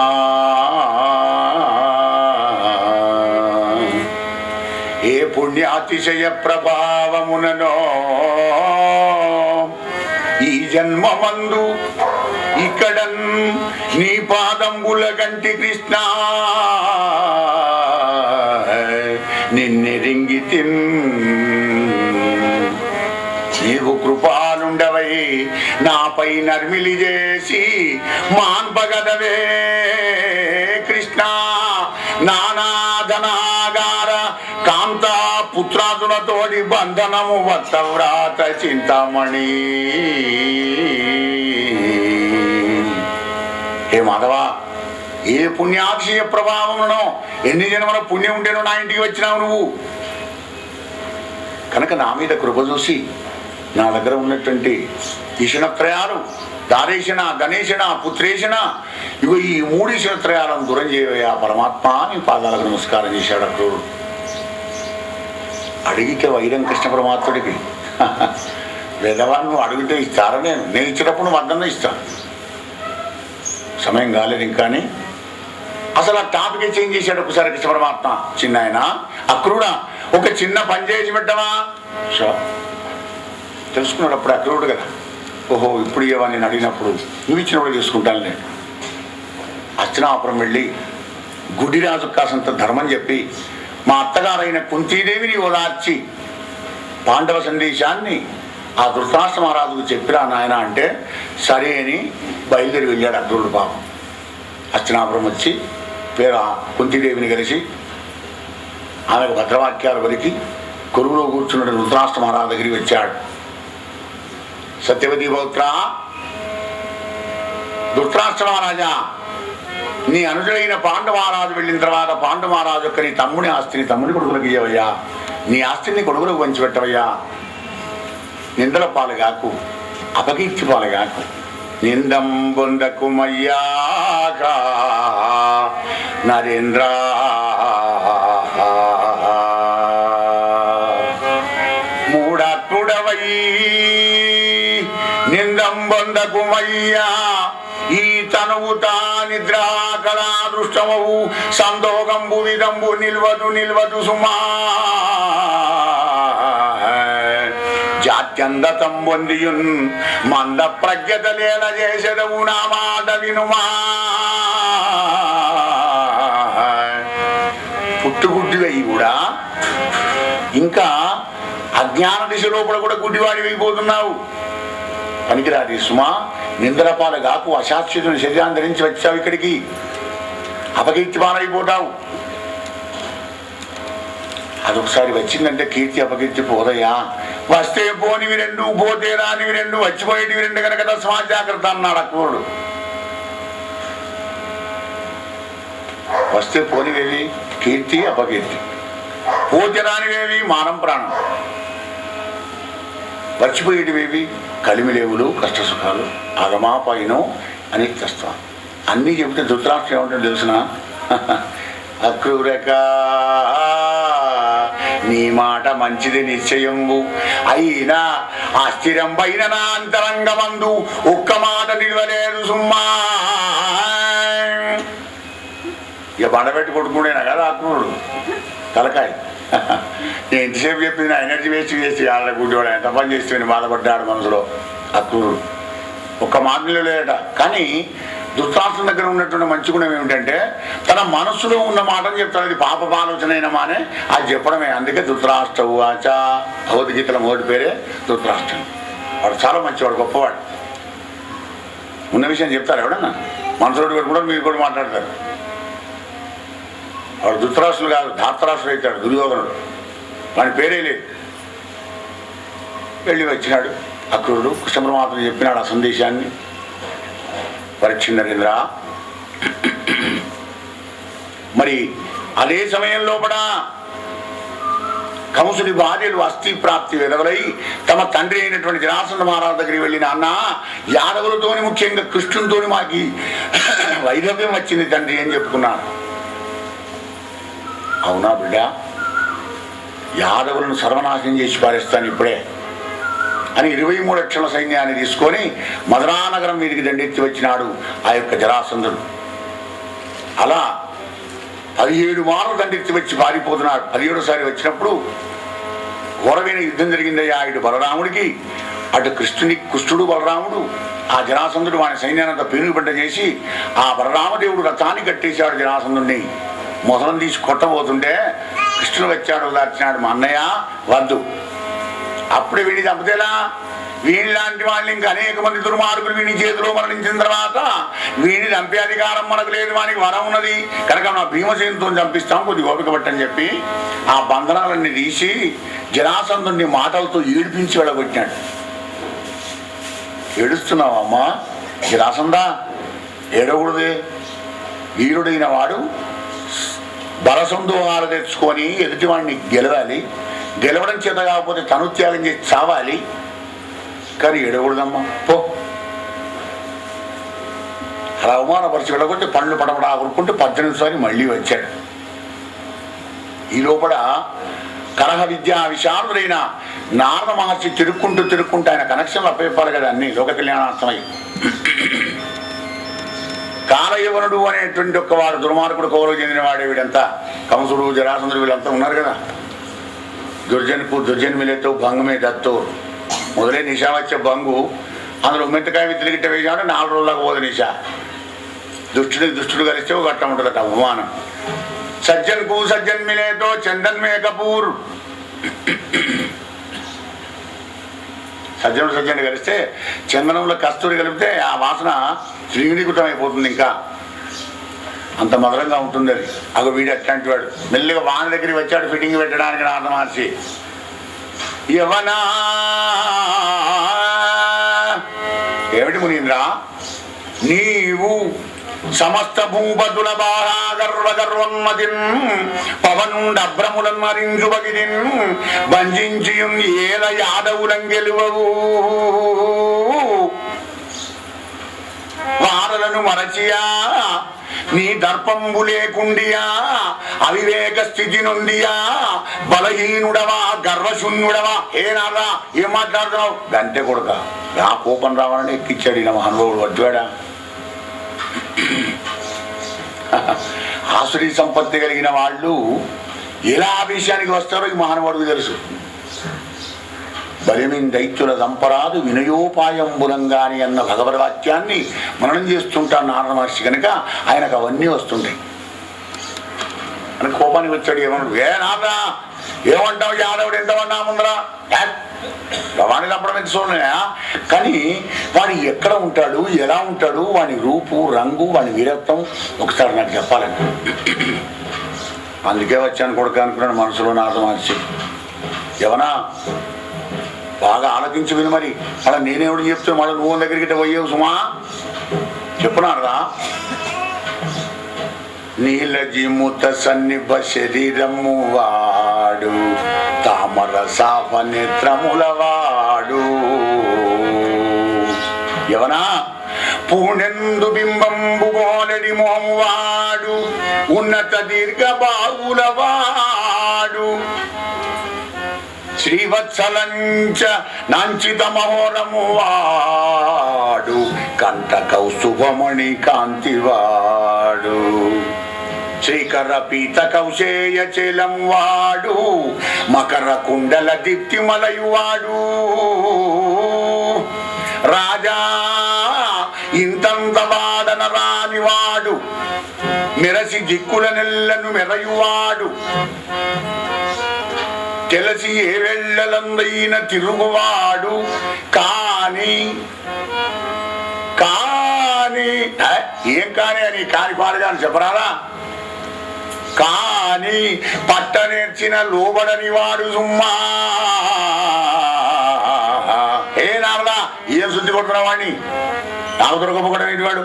ఏ పుణ్యాతిశయ ప్రభావముననో ఈ జన్మమందు ఇక్కడ నీ పాదంబుల గంటి కృష్ణ నిన్నెరింగి కృపానుండవై నాపై నర్మిలి చేసి మాన్పగదవే కృష్ణ నానాధనాగార కాంత పుత్రాదులతోడి బంధనము వత్తవ్రాత చింతామణి. హే మాధవా, ఏ పుణ్యాతిశయ ప్రభావమునో ఎన్ని జన్మల పుణ్యం ఉంటేనో నా ఇంటికి వచ్చినావు నువ్వు. కనుక నా మీద కృప చూసి నా దగ్గర ఉన్నటువంటి ఈశనత్రయాలు దారేషణ, గణేషణ, పుత్రేషణ, ఇగో ఈ 3 ఈశనత్రయాలను దూరం చేయవయ్యా పరమాత్మ నీ పాదాలకు నమస్కారం చేశాడు అక్రూరుడు. అడిగితే వైరం కృష్ణ పరమాత్ముడికి వేదవాన్ని నువ్వు అడిగితే ఇస్తారా? నేను ఇచ్చినప్పుడు నువ్వు అర్థంగా ఇస్తాను. సమయం కాలేదు ఇంకాని అసలు ఆ టాపిక్ చేంజ్ చేశాడు ఒకసారి కృష్ణ పరమాత్మ. చిన్న ఆయన అక్రూడా ఒక చిన్న పని చేసి పెట్టవా? తెలుసుకున్నాడు అప్పుడు అక్రూరుడు కదా. ఓహో ఇప్పుడు ఇవ్వని నేను అడిగినప్పుడు నువ్వు ఇచ్చినప్పుడు తీసుకుంటాను నేను. హస్తినాపురం వెళ్ళి గుడిరాజు కాసంత ధర్మం చెప్పి మా అత్తగారైన కుంతీదేవిని ఓదార్చి పాండవ సందేశాన్ని ఆ ధృతరాష్ట్ర మహారాజుకు చెప్పిరా నాయన అంటే సరే అని బయలుదేరి వెళ్ళాడు అక్రూరుడు. పాపం హస్తినాపురం వచ్చి పేరు కుంతీదేవిని కలిసి ఆమెకు భద్రవాక్యాలు పలికి కొలువులో కూర్చున్న ధృతరాష్ట్ర మహారాజు దగ్గరికి వచ్చాడు. సత్యవతి పౌత్ర, ధృతరాష్ట్ర మహారాజా, నీ అనుజుడైన పాండవరాజు వెళ్ళిన తర్వాత పాండవరాజు యొక్క నీ తమ్ముని ఆస్తిని తమ్ముని కొడుకులకు ఇవ్వవయ్యా, నీ ఆస్తిని కొడుకులకు పంచిపెట్టవయ్యా. నిందల పాలుగాకు, అపకీర్తి పాలుగాకు. నిందం బొందకుమయ్యాక నరేంద్ర మూఢాత్ముడవై నిందం బొందకుమయ్యా ఈ తనువుతా నిద్రా కళా దృష్టమవు సందోగంబు విదంబు నిల్వదు సుమా జాత్యందతం పొందియున్ మంద ప్రజ్ఞతలేల చేసెదవు నా మాట వినుమా. పుట్టుగుడ్డివై కూడా ఇంకా అజ్ఞాన దిశ లోపల కూడా గుడ్డివాడి అయిపోతున్నావు. పనికిరాది సుమా, నిందరపాల గాకు అశాశ్వతుని శరీరాన్ని ధరించి వచ్చావు ఇక్కడికి, అపకీర్తి పాలైపోతావు. అదొకసారి వచ్చిందంటే కీర్తి అపకీర్తి పోదయ్యా. వస్తే పోనివి 2, పోతే రానివి 2, వచ్చిపోయేటివి 2 కనుక తస్మా జాగ్రత్త అన్నాడు అక్రూరుడు. వస్తే పోనివేవి కీర్తి అపకీర్తి, పోతే రానివేవి మానం ప్రాణం, వచ్చిపోయేటివేవి కలిమిలేవులు కష్టసుఖాలు అగమాపైనో అనిత్యస్తం. అన్నీ చెబితే ధృతరాష్ట్రం ఏమంటే తెలిసిన అక్రూరక నీ మాట మంచిది నిశ్చయంబు అయినా అస్థిరం పైన నా అంతరంగమందు ఒక్క మాట నిలవలేదు సుమ్మా. ఇక బండబెట్టి కొట్టుకునేనా కదా అక్రూరుడు తలకాయ. నేను ఎంతసేపు చెప్పింది నా ఎనర్జీ వేస్ట్ వాళ్ళ గుడ్డివాడు ఎంత పని చేస్తే బాధపడ్డాడు మనసులో అక్రూరుడు. ఒక్క మాట నిలవలేదట. కానీ ధృతరాష్ట్రం దగ్గర ఉన్నటువంటి మంచి గుణం ఏమిటంటే తన మనస్సులో ఉన్న మాటను చెప్తాడు. అది పాప ఆలోచన అయినమానే అది చెప్పడమే. అందుకే ధృతరాష్ట్ర వాచ భగవద్గీతల మొదటి పేరే ధృతరాష్ట్రం. వాడు చాలా మంచివాడు, గొప్పవాడు. ఉన్న విషయం చెప్తారు ఎవడన్నా మనసులో కూడా మీరు కూడా మాట్లాడతారు. వాడు ధృతరాష్ట్రులు కాదు, ధార్తరాష్ట్రుడు అవుతాడు దుర్యోధనుడు. వాడి పేరే లేదు. వెళ్ళి వచ్చినాడు అక్రూరుడు. కృష్ణ పరమాత్మ చెప్పినాడు ఆ సందేశాన్ని. పరీక్ష నరేంద్ర, మరి అదే సమయంలో కూడా కంసుడి భార్యలు అస్థి ప్రాప్తి వెదవలై తమ తండ్రి అయినటువంటి జరాసంధ మహారాజు దగ్గరికి వెళ్ళిన అన్న యాదవులతోని ముఖ్యంగా కృష్ణునితోని మాకి వైధవ్యం వచ్చింది తండ్రి అని చెప్పుకున్నాను. అవునా బిడ్డ, యాదవులను సర్వనాశనం చేసి పారేస్తాను ఇప్పుడే అని 23 లక్షల సైన్యాన్ని తీసుకొని మధురానగరం మీదికి దండెత్తి వచ్చినాడు ఆ యొక్క జరాసంధుడు. అలా 17 మార్లు దండెత్తి వచ్చి పారిపోతున్నాడు. 17సారి వచ్చినప్పుడు ఘోరమైన యుద్ధం జరిగిందయ్యా. ఇటు బలరాముడికి, అటు కృష్ణుడు బలరాముడు, ఆ జరాసంధుడు వాని సైన్యానంతా పేరుపడ్డ చేసి ఆ బలరామదేవుడు రథాన్ని కట్టేశాడు జరాసంధుడిని. మొదలం తీసి కొట్టబోతుంటే కృష్ణుడు వచ్చాడు, దాచినాడు. మా అన్నయ్య వద్దు, అప్పుడే వీడి చంపితేలా వీళ్ళలాంటి వాళ్ళు ఇంకా అనేక మంది దుర్మార్గులు వీని చేతిలో మరణించిన తర్వాత వీడిని చంపే అధికారం మనకు లేదు, వానికి వరం ఉన్నది కనుక నా భీమసేనుతో చంపిస్తాం, కొద్ది ఓపిక పట్టని చెప్పి ఆ బంధనాలన్నీ తీసి జరాసంధుని మాటలతో ఏడిపించి వెళ్ళగొట్టినాడు. ఏడుస్తున్నావా అమ్మా జరాసంధ? ఏడవకూడదే. వీరుడైన వాడు బలసందోహాలు తెచ్చుకొని ఎదుటివాడిని గెలవాలి, గెలవడం చేత కాకపోతే తను త్యాగం చేసి చావాలి, కానీ ఏడవకూడదమ్మా పో. అలా అవమానపరిచి వెళ్ళగొట్టి పండ్లు పడపడా కొనుక్కుంటూ 18 సారి మళ్ళీ వచ్చాడు. ఈ లోపల కలహ విద్యా విశాలుడైన నారద మహర్షి తిరుక్కుంటూ ఆయన కనెక్షన్లు అప్పచెప్పాలి కదా అన్ని లోక కళ్యాణార్థమై. కాలయవనుడు అనేటువంటి ఒక్కవాడు దుర్మార్గుడు కౌరవు చెందిన వాడే. వీడంతా కంసుడు జరాసంధుడు వీళ్ళంతా ఉన్నారు కదా. దుర్జన్ మిలేతో భంగమే దత్తో మొదలే నిషా వచ్చే బంగు, అందులో మెంతకాయ విత్తిరిగిట్ట వేసాడు 4 రోజులకు పోదు నిషా. దుష్టుడు కలిస్తే ఒక అట్ట ఉంటుందట అవమానం. సజ్జన్ మిలేతో చందన్ మే కపూర్. సజ్జనుడు కలిస్తే చందనంలో కస్తూరి కలిపితే ఆ వాసన శ్రీనికృతం అయిపోతుంది, ఇంకా అంత మధురంగా ఉంటుంది అది. అగో వీడు అట్లాంటి వాడు. మెల్లిగా వాని దగ్గరికి వచ్చాడు ఫిట్టింగ్ పెట్టడానికి నారద మహర్షి. యవనా ఏమిటి మునీంద్ర, నీవు సమస్త భూపతుల బాహాగర్వగర్వన్మతిన్ పవనుండభ్రములను మరించు బగిదిన్ బంజించియుం ఏల యాదవులం గెలువవు వారలను మరచియా నీ దర్పంబు లేకుండియా అవివేక స్థితి నొందియా బలహీనుడవా గర్వశూన్యుడవా. ఏనారా ఏం మాట్లాడుతున్నావు? గంటే కొడుక ఆ కోపం రావాలని ఎక్కిచ్చాడు ఇలా మహానుభావుడు వడ్వాడా. ఆసురీ సంపత్తి కలిగిన వాళ్ళు ఎలా విషయానికి వస్తారో ఈ మహానుభావుడికి తెలుసు. బలిమిన్ దైత్యుల సంపరాదు వినయోపాయంబులంగాని అన్న భగవద్వాక్యాన్ని మననం చేస్తుంటాను నారద మహర్షి కనుక ఆయనకు అవన్నీ వస్తుంటాయి. అని కోపానికి వచ్చాడు ఏమన్నాడు, ఏ నారద ఏమంటావు, యాదవుడు ఎంతమన్నా ముందరా వాడిని చంపడం ఎంత చూడలేనా, కానీ వాడు ఎక్కడ ఉంటాడు, ఎలా ఉంటాడు, వాని రూపు రంగు వాని వీరత్వం ఒకసారి నాకు చెప్పాలండి. అందుకే వచ్చాను కొడుకు అనుకున్నాడు మనసులో నారద మహర్షి. ఎవనా బాగా ఆలోచించి విను. మరి అలా నేనేమిటి చెప్తే మళ్ళీ నువ్వు దగ్గరికి పోయేవు సుమా చెప్పున్నారా. నీలజిముత సన్నిభ శరీరము వాడు తామర సాప నేత్రముల వాడు ఎవనా పూనెందు బింబంబు గోలడి మోము వాడు ఉన్నత దీర్ఘ బావుల వాడు శ్రీవత్సలంచ నాంచిత మహోరము వాడు కంఠ కౌస్తుభమణి కాంతివాడు శ్రీకర పీత కౌశేయ చలం వాడు మకర కుండల దీప్తి మలయువాడు రాజా ఇంతంత వాడన రానివాడు మెరసి దిక్కుల నెల్లను మెరయువాడు తెలిసి ఏ వెళ్ళలందైన తిరుగువాడు కాని ఏం కాని అని కాని పాడుగా చెప్పరారా. కాని పట్ట నేర్చిన లోబడని వాడు సుమ్మా. ఏ నారదా ఏం శుద్ధి కొడుతున్నా వాడిని నాకు దొరకపోవడం ఏంటి వాడు.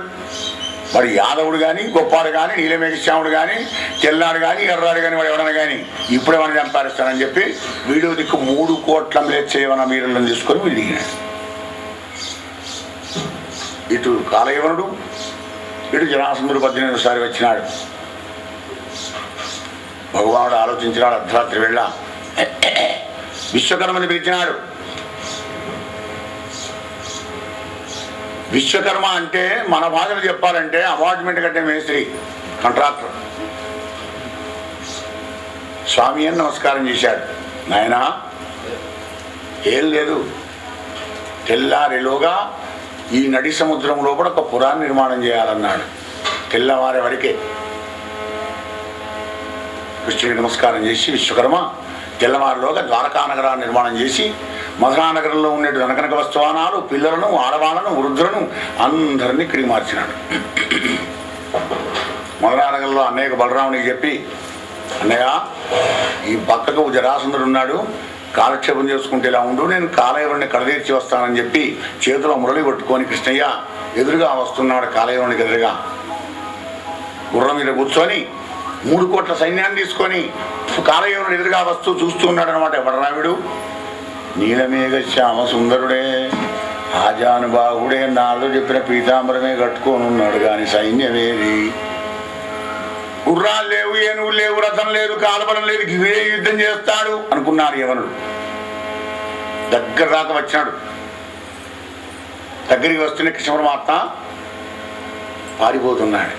మరి యాదవుడు కానీ గొప్పాడు కానీ నీలమేఘశ్యాముడు కానీ తెల్లాడు కానీ ఎర్రాడు కానీ వాడు ఎవడన్నా కానీ ఇప్పుడే మనం చంపారిస్తానని చెప్పి వీడియో దిక్కు 3 కోట్ల చేయవన మీరలను తీసుకొని వీడు దిగినాడు. ఇటు కాలయవనుడు ఇటు జరాసంధుడు 18 సారి వచ్చినాడు. భగవానుడు ఆలోచించినాడు. అర్ధరాత్రి వేళ విశ్వకర్మని పిలిచినాడు. విశ్వకర్మ అంటే మన భాషలో చెప్పాలంటే అపార్ట్మెంట్ కట్టే మేస్త్రి, కాంట్రాక్టర్. స్వామి అని నమస్కారం చేశాడు. నాయనా ఏం లేదు, తెల్లారిలోగా ఈ నడి సముద్రం లోపల ఒక పురాన్ని నిర్మాణం చేయాలన్నాడు. తెల్లవారే వరకే కృష్ణుడికి నమస్కారం చేసి విశ్వకర్మ తెల్లవారిలోగా ద్వారకా నగరాన్ని నిర్మాణం చేసి మధురానగరంలో ఉండే ధనకనక వస్తువానాలు, పిల్లలను, ఆడవాళ్లను, వృద్ధులను అందరినీ ఇక్కడికి మార్చినాడు. మధురానగరంలో అన్నయ్యకు బలరామునికి చెప్పి, అన్నయ్య ఈ పక్కకు జరాసంధుడు ఉన్నాడు, కాలక్షేపం చేసుకుంటే ఇలా ఉండు, నేను కాలయవరుని కడదీర్చి వస్తానని చెప్పి చేతిలో మురళి పట్టుకొని కృష్ణయ్య ఎదురుగా వస్తున్నాడు. కాలయవరునికి ఎదురుగా గుర్రం మీద కూర్చొని 3 కోట్ల సైన్యాన్ని తీసుకొని కాలయవరుని ఎదురుగా వస్తూ చూస్తూ ఉన్నాడు అనమాట. బలరాముడు నీలమేఘ శ్యామ సుందరుడే, ఆజానుబాహుడే, నాలో చెప్పిన పీతాంబరమే కట్టుకొని ఉన్నాడు, కానీ సైన్యమేది, గుర్రాలు లేవు, ఏనుగులు లేవు, రథం లేదు, కాలబలం లేదు, ఇవే యుద్ధం చేస్తాడు అనుకున్నాడు యవనుడు. దగ్గర దాకా వచ్చినాడు. దగ్గరికి వస్తున్న కృష్ణ పరమాత్మ పారిపోతున్నాడు.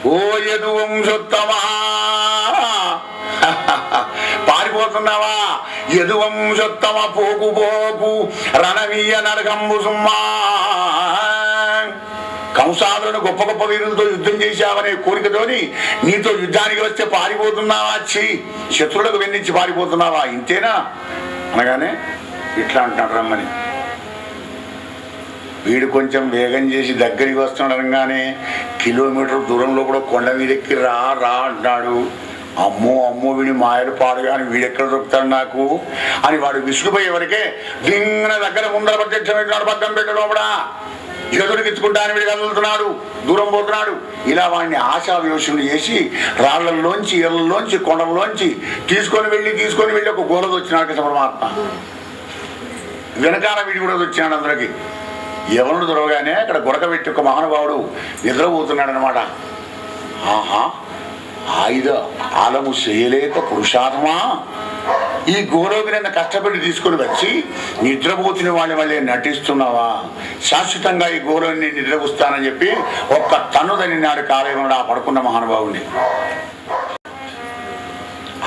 ఓ యదు వంశోత్తమా, పారిపోతున్నావా? యదు వంశోత్తమ పోకు పోకు రణవీయ నరకంబు సుమ్మా, కంసాదులను గొప్ప గొప్ప వీరులతో యుద్ధం చేశావనే కోరికతోని నీతో యుద్ధానికి వస్తే పారిపోతున్నావా? శత్రువులకు వెన్నించి పారిపోతున్నావా? ఇంతేనా అనగానే ఇట్లా అంటున్నాడు రమ్మని. వీడు కొంచెం వేగం చేసి దగ్గరికి వస్తున్నాడు అనగానే కిలోమీటర్ దూరంలో కూడా కొండ మీదెక్కి రా రా అంటున్నాడు. అమ్మో అమ్మో వీడి మాయలు పాడు, కానీ వీడెక్కడ దొరుకుతాడు నాకు అని వాడు విసుగుపోయే వరకే దింగన దగ్గర ముందర ప్రత్యక్షం పక్కన పెట్టడం కూడా ఇక దొరికించుకుంటాను వీడు కదులుతున్నాడు, దూరం పోతున్నాడు. ఇలా వాడిని ఆశావివేషులు చేసి రాళ్లలోంచి, ఎర్రల్లోంచి, కొండల్లోంచి తీసుకొని వెళ్ళి ఒక గోడది వచ్చినాడు కృష్ణ పరమాత్మ. వెనకాల వీడి కూడా వచ్చినాడు. అందరికి ఎవరు దొరవగానే అక్కడ గొడకబెట్టి ఒక మహానుభావుడు నిద్రపోతున్నాడు అనమాట. ఆహా, ఆయుధ ఆలము చేయలేక పురుషాత్మా, ఈ గోరోగి నన్ను కష్టపడి తీసుకొని వచ్చి నిద్రపోతున్న వాళ్ళని మళ్ళీ నటిస్తున్నావా? శాశ్వతంగా ఈ గోరోగిని నిద్రపుస్తానని చెప్పి ఒక్క తన్నుదని నాడు కాలేమన్నాడు ఆ పడుకున్న మహానుభావుడిని.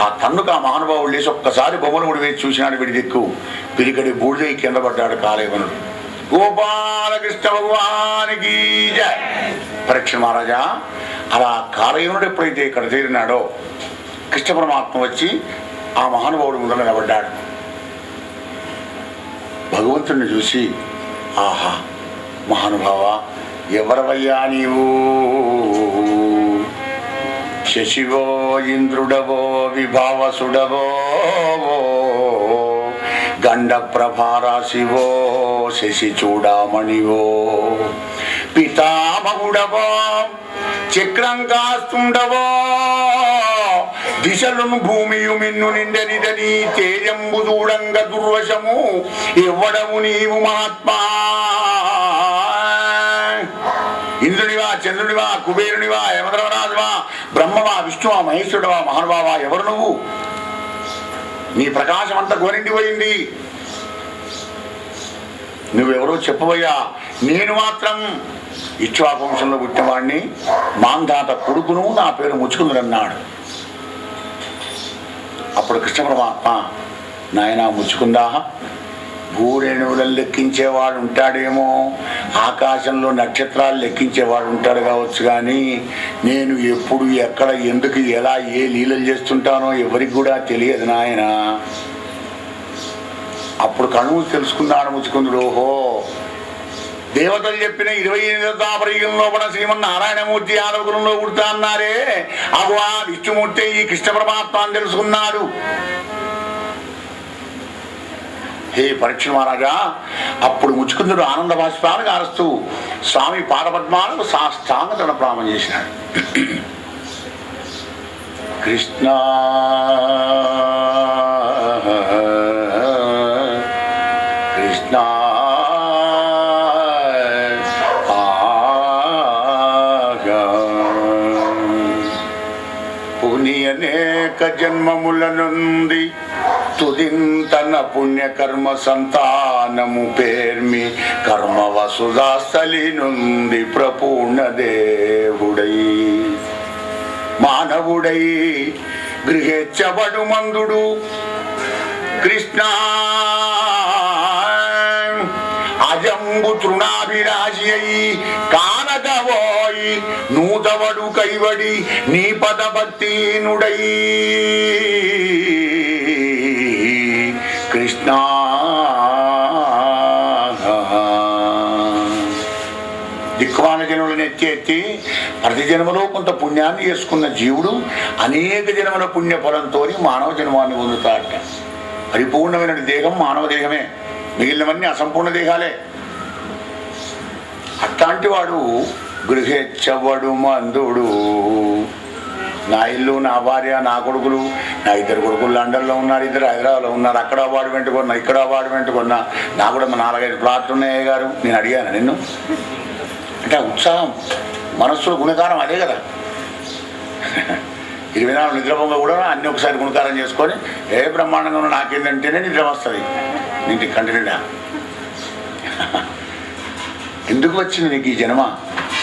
ఆ తన్నుకు ఆ మహానుభావుడు లేచి ఒక్కసారి బొమ్మనుడు వేసి చూసినాడు. వీడి దిక్కు పిరికడి బూడిదై కింద పడ్డాడు కాలేమనుడు. గోపాలకృష్ణ భగవానికి జయ. పరీక్ష మహారాజా, అలా కాలయవనుడు ఎప్పుడైతే ఇక్కడ చేరినాడో కృష్ణ పరమాత్మ వచ్చి ఆ మహానుభావుడు ముందర నిలబడ్డాడు. భగవంతుడిని చూసి, ఆహా మహానుభావ, ఎవరవయ్యా నీవు? శశివో ఇంద్రుడవో విభావసుడవో గండ ప్రభారాశివో శశి చూడామణివో పితామహుడవో చక్రంకాస్తుండవో దిశలను భూమియు మిన్ను నిండనిదని తేజంబు చూడంగ దుర్వశము ఎవ్వడము నీవు మహాత్మా? ఇంద్రుడివా, చంద్రుడివా, కుబేరునివా, యమధర్మరాజువా, బ్రహ్మవా, విష్ణువా, మహేశ్వరుడువా, మహానుభావా, ఎవరు నువ్వు? నీ ప్రకాశం అంతా గోరింటిపోయింది. నువ్వెవరో చెప్పబోయా. నేను మాత్రం ఇక్ష్వాకు వంశంలో పుట్టినవాడిని, మాంధాత కొడుకును, నా పేరు ముచ్చుకుందుడన్నాడు. అప్పుడు కృష్ణ పరమాత్మ, నాయనా ముచ్చుకుందా, భూరేణువులను లెక్కించేవాడు ఉంటాడేమో, ఆకాశంలో నక్షత్రాలు లెక్కించేవాడు ఉంటాడు కావచ్చు, కానీ నేను ఎప్పుడు ఎక్కడ ఎందుకు ఎలా ఏ లీలలు చేస్తుంటానో ఎవరికి కూడా తెలియదు నాయన. అప్పుడు కణువు తెలుసుకున్నాడు ముచ్చుకుందుడు. ఓహో, దేవతలు చెప్పిన 28వ తాపరయుగంలో కూడా శ్రీమన్నారాయణమూర్తి యాదవకులంలో పుడతా అన్నారే, అవు ఆ విష్ణుమూర్తి ఈ కృష్ణ పరమాత్మ అని తెలుసుకున్నాడు. హే పరీక్ష మహారాజా, అప్పుడు ముచ్చుకుందుడు ఆనంద బాష్పాలు కారుస్తూ స్వామి పాదపద్మాలకు సాష్టాంగ ప్రణామం చేసినాడు. కృష్ణ కృష్ణ పుణ్యనేక జన్మముల నుండి తుదింతన పుణ్యకర్మ సంతానము పేర్మి కర్మ వసుధాస్థలి నుండి ప్రపూర్ణ దేవుడై మానవుడై గృహేచ్ఛబడు మందుడు కృష్ణ అజంబు తృణాభిరాశి అయి కానకవోయి నూతవడు కైవడి నీ పదభక్తినుడై కృష్ణ ఎత్తి ప్రతి జన్మలో కొంత పుణ్యాన్ని చేసుకున్న జీవుడు అనేక జన్మల పుణ్య ఫలంతో మానవ జన్మాన్ని పొందుతాడట. పరిపూర్ణమైన దేహం మానవ దేహమే, మిగిలినవన్నీ అసంపూర్ణ దేహాలే. అట్లాంటి వాడు గృహేచ్ఛవడు మందుడు. నా ఇల్లు, నా భార్య, నా కొడుకులు, నా 2 కొడుకులు లండన్లో ఉన్నారు, 2 హైదరాబాద్లో ఉన్నారు, అక్కడ అపార్ట్మెంట్ కొన్నా, ఇక్కడ అపార్ట్మెంట్ కొన్నా, నాకు కూడా 4-5 ప్లాట్లు ఉన్నాయి గారు. నేను అడిగాను నిన్ను అంటే ఉత్సాహం మనస్సులో గుణకారం అదే కదా. 24 నిద్రపోగా కూడా అన్ని ఒకసారి గుణకారం చేసుకొని ఏ బ్రహ్మాండంగా ఉన్న నాకేందంటేనే నిద్ర వస్తుంది నీటి కంటిన్యూగా. ఎందుకు వచ్చింది నీకు ఈ జన్మ?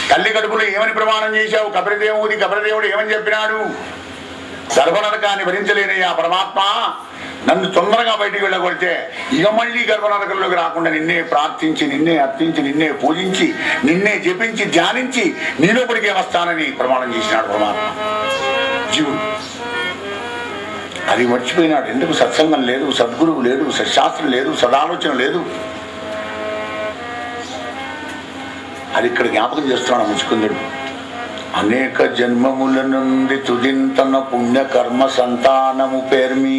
తల్లి కడుపులో ఏమని ప్రమాణం చేశావు? కపిలదేవుడు ఏమని చెప్పినాడు? గర్భనరకాన్ని భరించలేనయ్యా పరమాత్మ, నన్ను తొందరగా బయటికి వెళ్ళగొడితే ఇక మళ్ళీ గర్భనరకంలోకి రాకుండా నిన్నే ప్రార్థించి, నిన్నే అర్థించి, నిన్నే పూజించి, నిన్నే జపించి, ధ్యానించి నీలోపడికే వస్తానని ప్రమాణం చేసినాడు పరమాత్మ. జీవుడు అది మర్చిపోయినాడు. ఎందుకు? సత్సంగం లేదు, సద్గురువు లేడు, సత్శాస్త్రం లేదు, సదాలోచన లేదు. అది ఇక్కడ జ్ఞాపకం చేస్తున్నాడు ముచ్చుకుందుడు. అనేక జన్మముల నుండి తుదింతన పుణ్య కర్మ సంతానము పేర్మి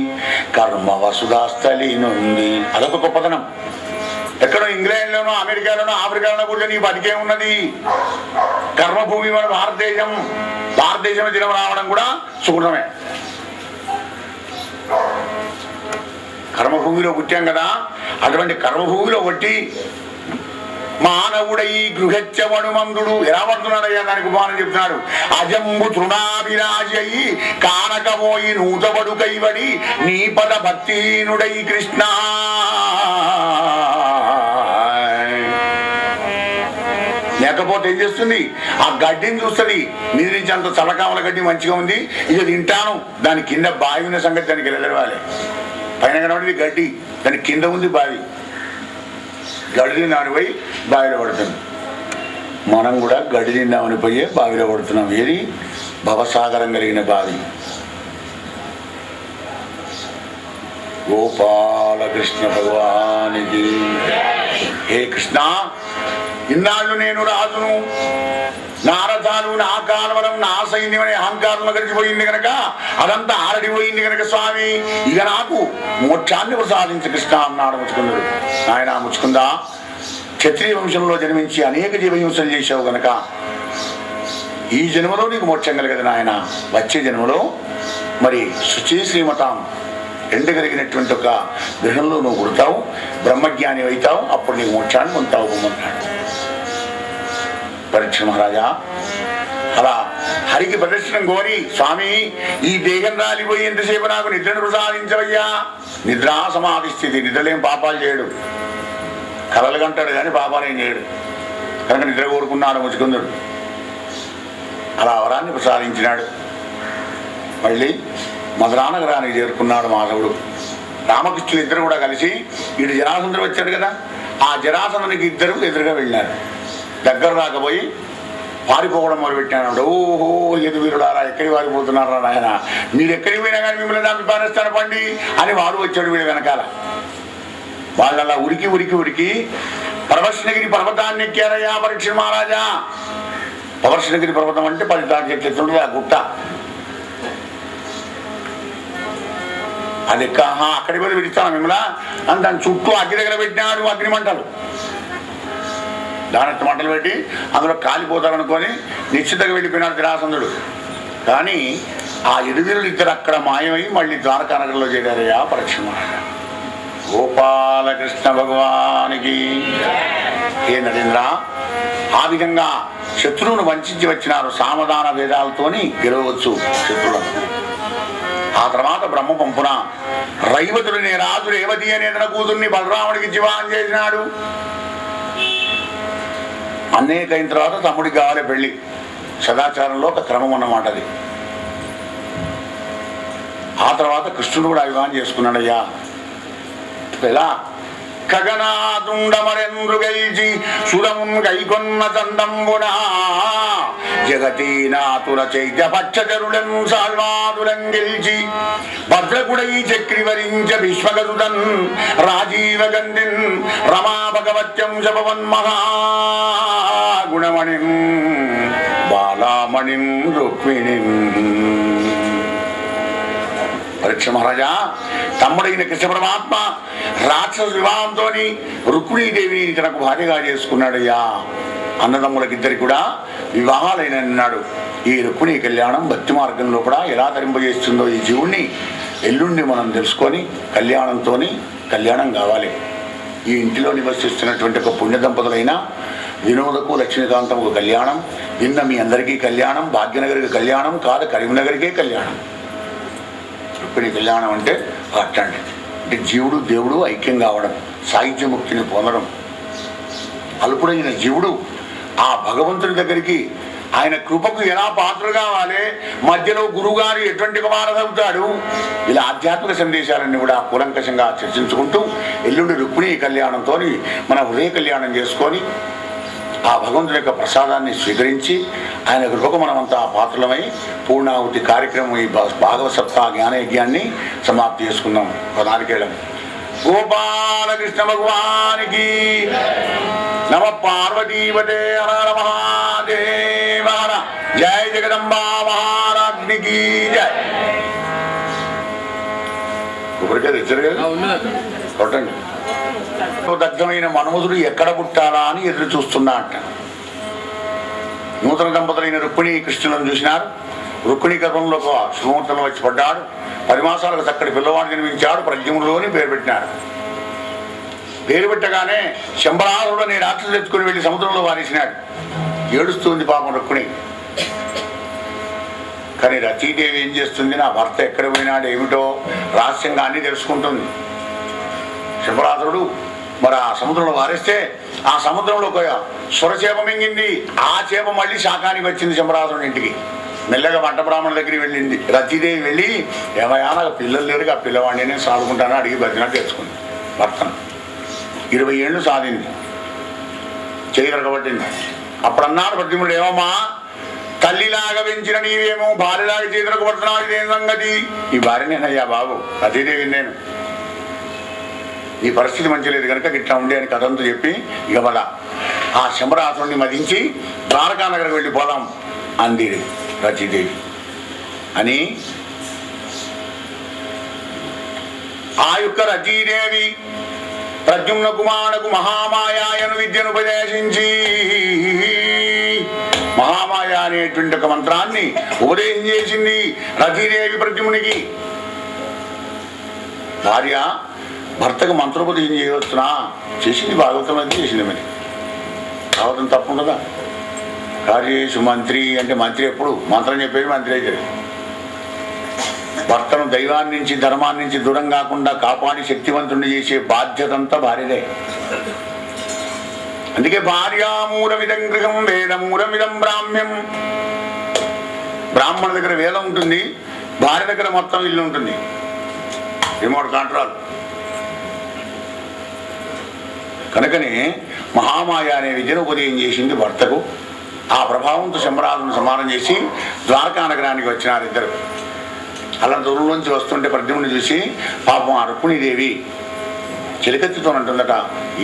కర్మ వసుధాస్థలి నుండి. అదొక గొప్పతనం. ఎక్కడో ఇంగ్లాండ్లోనో, అమెరికాలోనో, ఆఫ్రికాలోనో కూడా నీ బతికే ఉన్నది. కర్మభూమి మన భారతదేశం జనం రావడం కూడా సుగుణమే. కర్మభూమిలో పుట్టాం కదా, అటువంటి కర్మభూమిలో బట్టి మానవుడై గృహెచ్చవడు మందుడు. ఎలా పడుతున్నాడయ్యా? దానికి ఉపమానం చెప్తున్నాడు. అజంబు తృణాభిరాజి అయి కానకమోయి నూతబడు కైవడి నీ పద భక్తినుడై కృష్ణ. లేకపోతే ఏం చేస్తుంది? ఆ గడ్డిని చూస్తుంది, మీద నుంచి అంత చల్లకామల గడ్డి మంచిగా ఉంది, ఇక తింటాను. దాని కింద బావి ఉన్న సంగతి దానికి వెళ్ళవాలి. పైన కనబడింది గడ్డి, దాని కింద ఉంది బావి. గడ్డి నానిపోయి బావిలో పడుతుంది. మనం కూడా గడ్డి తిందామని పోయే బావిలో పడుతున్నాం. ఏది? భవసాగరం కలిగిన బావి. గోపాలకృష్ణ భగవానికి. హే కృష్ణ, ఇన్నాళ్ళు నేను రాజును, నా రథాలు, నా కాలవరం, నా సైన్యం అనే అహంకారంలో గడిచిపోయింది కనుక, అదంతా ఆరడిపోయింది కనుక స్వామి, ఇక నాకు మోక్షాన్ని ప్రసాదించి కృష్ణ అన్నాడు ముచ్చుకుందుడు. నాయన ముచ్చుకుందా, క్షత్రియ వంశంలో జన్మించి అనేక జీవహింసలు చేశావు గనక ఈ జన్మలో నీకు మోక్షం కలగదు నాయన. వచ్చే జన్మలో మరి శుచి శ్రీమతాం ఎండగలిగినటువంటి ఒక గృహంలో నువ్వు పుడతావు, బ్రహ్మజ్ఞాని అవుతావు, అప్పుడు నీకు మోక్షాన్ని పొందుతావు అన్నాడు. పరీక్ష మహారాజా అలా హరికి ప్రదర్శనం కోరి, స్వామి ఈ దేహం రాలిపోయి ఎంతసేపు నాకు నిద్రను ప్రసాదించవయ్యా. నిద్రా సమాధి స్థితి. నిద్రలేం పాపాలు చేయడు, కలలు కంటాడు కానీ పాపాలేం చేయడు కనుక నిద్ర కోరుకున్నాడు ముచ్చుకుందుడు. అలా వరాన్ని ప్రసాదించినాడు. మళ్ళీ మధురానగరానికి చేరుకున్నాడు మాధవుడు. రామకృష్ణులు ఇద్దరు కూడా కలిసి, వీడు జరాసంధుడు వచ్చాడు కదా, ఆ జరాసంధునికి ఇద్దరు ఎదురుగా వెళ్ళినారు. దగ్గర రాకపోయి పారిపోవడం మొదలుపెట్టాడు. ఓహో లేదు వీరుడారా, ఎక్కడికి పారిపోతున్నారా నాయన, మీరు ఎక్కడికి పోయినా కానీ మిమ్మల్ని దాన్ని పారేస్తాను పండి అని వాడు వచ్చాడు వీడు వెనకాల. వాళ్ళు అలా ఉరికి ఉరికి ఉరికి పరమశినగిరి పర్వతాన్ని ఎక్కారయ్యా పరీక్ష మహారాజా. పరమశినగిరి పర్వతం అంటే 10 తాటి చెట్లు ఆ గుట్ట. అది అక్కడికి పోయి విడిస్తాను మిమ్మల్ని అని దాని చుట్టూ అగ్ని దగ్గర పెట్టినాడు. అగ్ని మంటలు, దాని మంటలు పెట్టి అందులో కాలిపోతారనుకొని నిశ్చితంగా వెళ్ళిపోయినాడు జరాసంధుడు. కానీ ఆ ఇరువిరులు ఇద్దరు అక్కడ మాయమై మళ్ళీ ద్వారకానగరంలో చేరారయ్యా పరీక్ష మహారాజా. గోపాలకృష్ణ భగవానికి. ఏ నరేంద్ర, ఆ విధంగా శత్రువును వంచి వచ్చినారు. సామధాన భేదాలతోని గెలవచ్చు శత్రువులను. ఆ తర్వాత బ్రహ్మ పంపున రైవతుడిని రాజు రేవతి అనే తన కూతుర్ని బలరాముడికి జీవాన్ చేసినాడు. అనేక అయిన తర్వాత తమ్ముడికి కావాలి పెళ్లి. సదాచారంలో ఒక క్రమం అన్నమాట అది. ఆ తర్వాత కృష్ణుడు కూడా వివాహం చేసుకున్నాడయ్యా. ఎలా ఖగనాదుండమరెంద్రు గెల్చి సురమున్ గైకొన్న చందంబునా జగతీనాతుల చైత్య పచ్చజరులను సాల్వాదులం గెల్చి భద్రకుడై చక్రివరించ విశ్వగరుడన్ రాజీవ గంధిన్ రమా భగవత్యం శపవన్మహాగుణమణిం బాలామణిం రుక్మిణిం. పరీక్ష మహారాజా, తమ్ముడైన కృష్ణ పరమాత్మ రాక్షస వివాహంతో రుక్మిణీదేవిని తనకు భార్యగా చేసుకున్నాడయ్యా. అన్నదమ్ములకిద్దరికి కూడా వివాహాలైనన్నాడు. ఈ రుక్మిణీ కళ్యాణం భక్తి మార్గంలో కూడా ఎలా తరింపజేస్తుందో ఈ జీవుణ్ణి ఎల్లుండి మనం తెలుసుకొని కళ్యాణంతో కళ్యాణం కావాలి. ఈ ఇంటిలో నివసిస్తున్నటువంటి ఒక పుణ్య దంపతులైన వినోదకు లక్ష్మీకాంతముకు కళ్యాణం, నిన్న మీ అందరికీ కళ్యాణం, భాగ్యనగరికి కళ్యాణం కాదు కరీంనగర్కే కళ్యాణం. రుక్మిణీ కళ్యాణం అంటే అట్లాంటి అంటే జీవుడు దేవుడు ఐక్యం కావడం, సాహిత్య ముక్తిని పొందడం. అల్పుడైన జీవుడు ఆ భగవంతుని దగ్గరికి ఆయన కృపకు ఎలా పాత్ర కావాలి, మధ్యలో గురువుగారు ఎటువంటి వారసవుతాడు, ఇలా ఆధ్యాత్మిక సందేశాలన్నీ కూడా కూలంకషంగా చర్చించుకుంటూ ఎల్లుండి రుక్మిణీ కళ్యాణంతో మన హృదయ కళ్యాణం చేసుకొని ఆ భగవంతుని యొక్క ప్రసాదాన్ని స్వీకరించి ఆయన కృపకు మనమంతా పాత్రలమై పూర్ణాహుతి కార్యక్రమం ఈ భాగవత సప్తాహ జ్ఞానయజ్ఞాన్ని సమాప్తి చేసుకుందాం. నారికేళం. గోపాలకృష్ణ భగవానికి నమ. పార్వతీవతే హర హర మహాదేవ హర. జయ జగదంబా మహారాజ్ఞికి జయ. కొబ్బరికాయ తెచ్చారు కదా, కొట్టండి. దగ్ధమైన మన్మధుడు ఎక్కడ పుట్టాలా అని ఎదురు చూస్తున్నా అంట. నూతన దంపతులైన రుక్మిణీ కృష్ణులను చూసినారు. రుక్మిణీ గర్భంలో ఒక సుముహూర్తంలో వచ్చి పడ్డాడు. 10 మాసాలకు చక్కటి పిల్లవాడు జన్మించాడు. ప్రద్యుమ్నులోని పేరు పెట్టినాడు. పేరు పెట్టగానే శంబరాసుడు అనే రాక్షసుడు ఎత్తుకుని వెళ్ళి సముద్రంలో వారేసినాడు. ఏడుస్తుంది పాపం రుక్మిణి. కానీ రతీదేవి ఏం చేస్తుంది, నా భర్త ఎక్కడ పోయినాడు ఏమిటో రహస్యంగా అన్ని తెలుసుకుంటుంది. శంబరాసుడు మరి ఆ సముద్రంలో వారేస్తే ఆ సముద్రంలో ఒక సురచేప మింగింది. ఆ చేప మళ్ళీ శాకానికి వచ్చింది శంబరాసుడి ఇంటికి. మెల్లగా వంట బ్రాహ్మణ దగ్గరికి వెళ్ళింది. రతీదేవి వెళ్ళి ఏమయ్యా నాకు పిల్లలు లేరు, ఆ పిల్లవాడిని నేను సాదుకుంటాను అడిగి బతినట్టు తెచ్చుకుంది. భర్తను 20 ఏళ్ళు సాధింది, చేయి రగబట్టింది. అప్పుడు అన్నాడు ప్రద్యుమ్నుడు, ఏమమ్మా తల్లిలాగా పెంచిన నీవేమో భార్యలాగా చేతులకు పడుతున్నావు, ఇదేం సంగతి? ఈ భార్య నేనయ్యా బాబు, రతీదేవి నేను, ఈ పరిస్థితి మంచి లేదు కనుక ఇట్లా ఉండే అని కథంతో చెప్పి ఇక మళ్ళా ఆ శంబరాసుని మదించి ద్వారకానగర్కి వెళ్ళిపోదాం అంది రతీదేవి. అని ఆ యొక్క రతీదేవి ప్రద్యుమ్న కుమారుకు మహామాయను విద్యను ఉపదేశించి మహామాయ అనేటువంటి ఒక మంత్రాన్ని ఉపదేశం చేసింది రతీదేవి ప్రద్యుమ్నికి. భార్య భర్తకు మంత్రోపదేశం చేయవచ్చునా? చేసింది, భాగవతం అది చేసింది. మరి భాగవతం తప్పుండదా? కార్యేషు మంత్రి అంటే మంత్రి ఎప్పుడు మంత్రం చెప్పేది మంత్రి అయితే. భర్తను దైవాన్ని నుంచి ధర్మాన్ని నుంచి దూరం కాకుండా కాపాడి శక్తివంతుడిని చేసే బాధ్యత అంతా భార్యదే. అందుకే భార్యామూలమిదం గృహం వేదమూలమిదం బ్రాహ్మ్యం. బ్రాహ్మణ దగ్గర వేదం ఉంటుంది, భార్య దగ్గర మొత్తం ఇల్లు ఉంటుంది, రిమోట్ కంట్రోల్. కనుకనే మహామాయ అనే విద్యను ఉపదేశం చేసింది భర్తకు. ఆ ప్రభావంతో శంబరాసును సమానం చేసి ద్వారకా నగరానికి వచ్చినారు ఇద్దరు. అలా దూరంలోంచి వస్తుంటే ప్రద్యుమ్నుని చూసి పాపం ఆ రుక్మిణీదేవి చిలకెత్తుతో అంటుందట,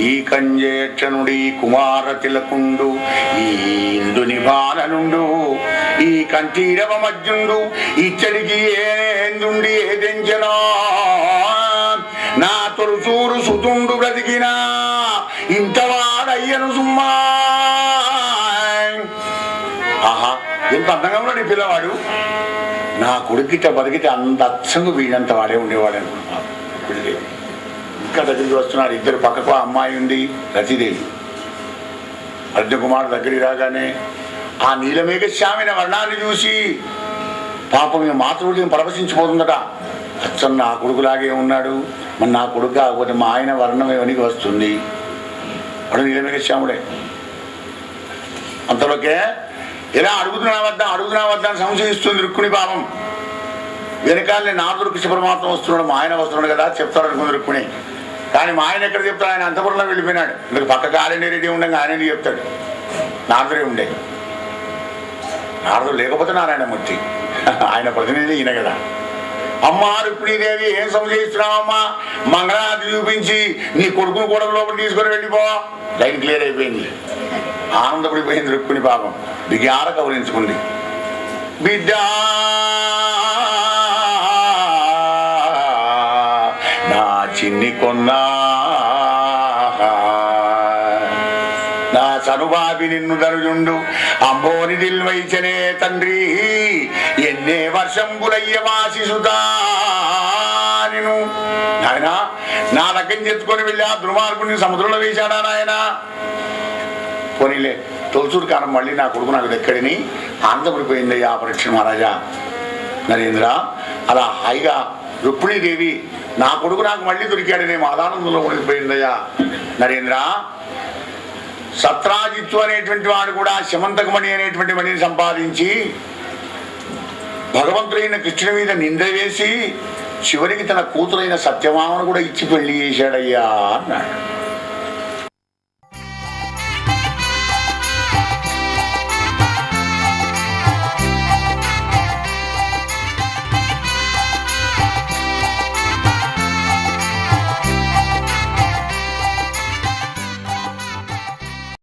ఈ కంజేక్షణుడి కుమార తిలకుండు ఈ ఇందుని బాలనుండు ఈ కంఠీరవ మధ్యుండు ఇచ్చడికి ఏందుండి ఏదెంచనో నా తొలుచూరు సుతుండు బ్రతికినా ఇంతవాడయ్యను సుమ్మా. ఆహా, ఎంత అందంగా ఉన్నాడు ఈ పిల్లవాడు. నా కొడుకిట బతికితే అంత అచ్చంగా వీడంత వాడే ఉండేవాడు అనుకున్నాను. ఇంకా దగ్గరికి వస్తున్నారు ఇద్దరు. పక్కకు అమ్మాయి ఉంది రతీదేవి. అర్జుకుమార్ దగ్గరికి రాగానే ఆ నీలమేఘశ్యామైన వర్ణాన్ని చూసి పాపం మాతృహృదయం పరవశించిపోతుందట. అచ్చం నా కొడుకులాగే ఉన్నాడు, మరి నా కొడుకు కాకపోతే మా ఆయన వర్ణం ఏమనికి వస్తుంది. వాడు నీలమేఘశ్యాముడే. అంతలోకే ఎలా అడుగుతున్నా వద్దా అని సంశయిస్తుంది రుక్మిణి. పాపం వెనకాలనే నారదుడు కృష్ణ పరమాత్మ వస్తున్నాడు, మా ఆయన వస్తున్నాడు కదా చెప్తాడు అనుకుంది రుక్మిణి. కానీ మా ఆయన ఎక్కడ చెప్తాడు, ఆయన అంతపురంలో వెళ్ళిపోయినాడు. ఇందుకు పక్క కాలండి రెడీ ఉండగా ఆయన చెప్తాడు. నారదుడే ఉండే, నారదుడు లేకపోతే నారాయణమూర్తి, ఆయన ప్రతినిధి ఈయన కదా. అమ్మా రుక్మిణీదేవి ఏం సంశయిస్తున్నావమ్మా, మంగళారతి చూపించి నీ కొడుకును కూడా లోపల తీసుకొని వెళ్ళిపో. లైన్ క్లియర్ అయిపోయింది. ఆనందపడిపోయింది రుక్మిణి. పాపం బిగార కౌరించుకుంది. బిడ్డ నా చిన్ని కొన్నా నా చనుబాబి నిన్ను దరుజుండు అంబోని దిల్వైచనే తండ్రి ఎన్నే వర్షంబులయ్య వాసిసుతా నేను. నాయన నా దగ్గర చెత్తుకొని వెళ్ళి ఆ దుర్మార్గుడిని సముద్రంలో వేశాడా నాయన? పోనీలే తొలసూరు కాలం మళ్ళీ నా కొడుకు నాకు దక్కడిని ఆనందపడిపోయిందయ్యా పరీక్ష మహారాజా. నరేంద్ర అలా హాయిగా రుక్మిణీదేవి నా కొడుకు నాకు మళ్ళీ దొరికాడనే ఆనందంలో ఉండిపోయిందయ్యా. నరేంద్ర సత్రాజిత్తు అనేటువంటి వాడు కూడా శమంతకమణి అనేటువంటి మణిని సంపాదించి భగవంతుడైన కృష్ణుడి మీద నింద వేసి చివరికి తన కూతురైన సత్యభామను కూడా ఇచ్చి పెళ్లి చేశాడయ్యా అన్నాడు.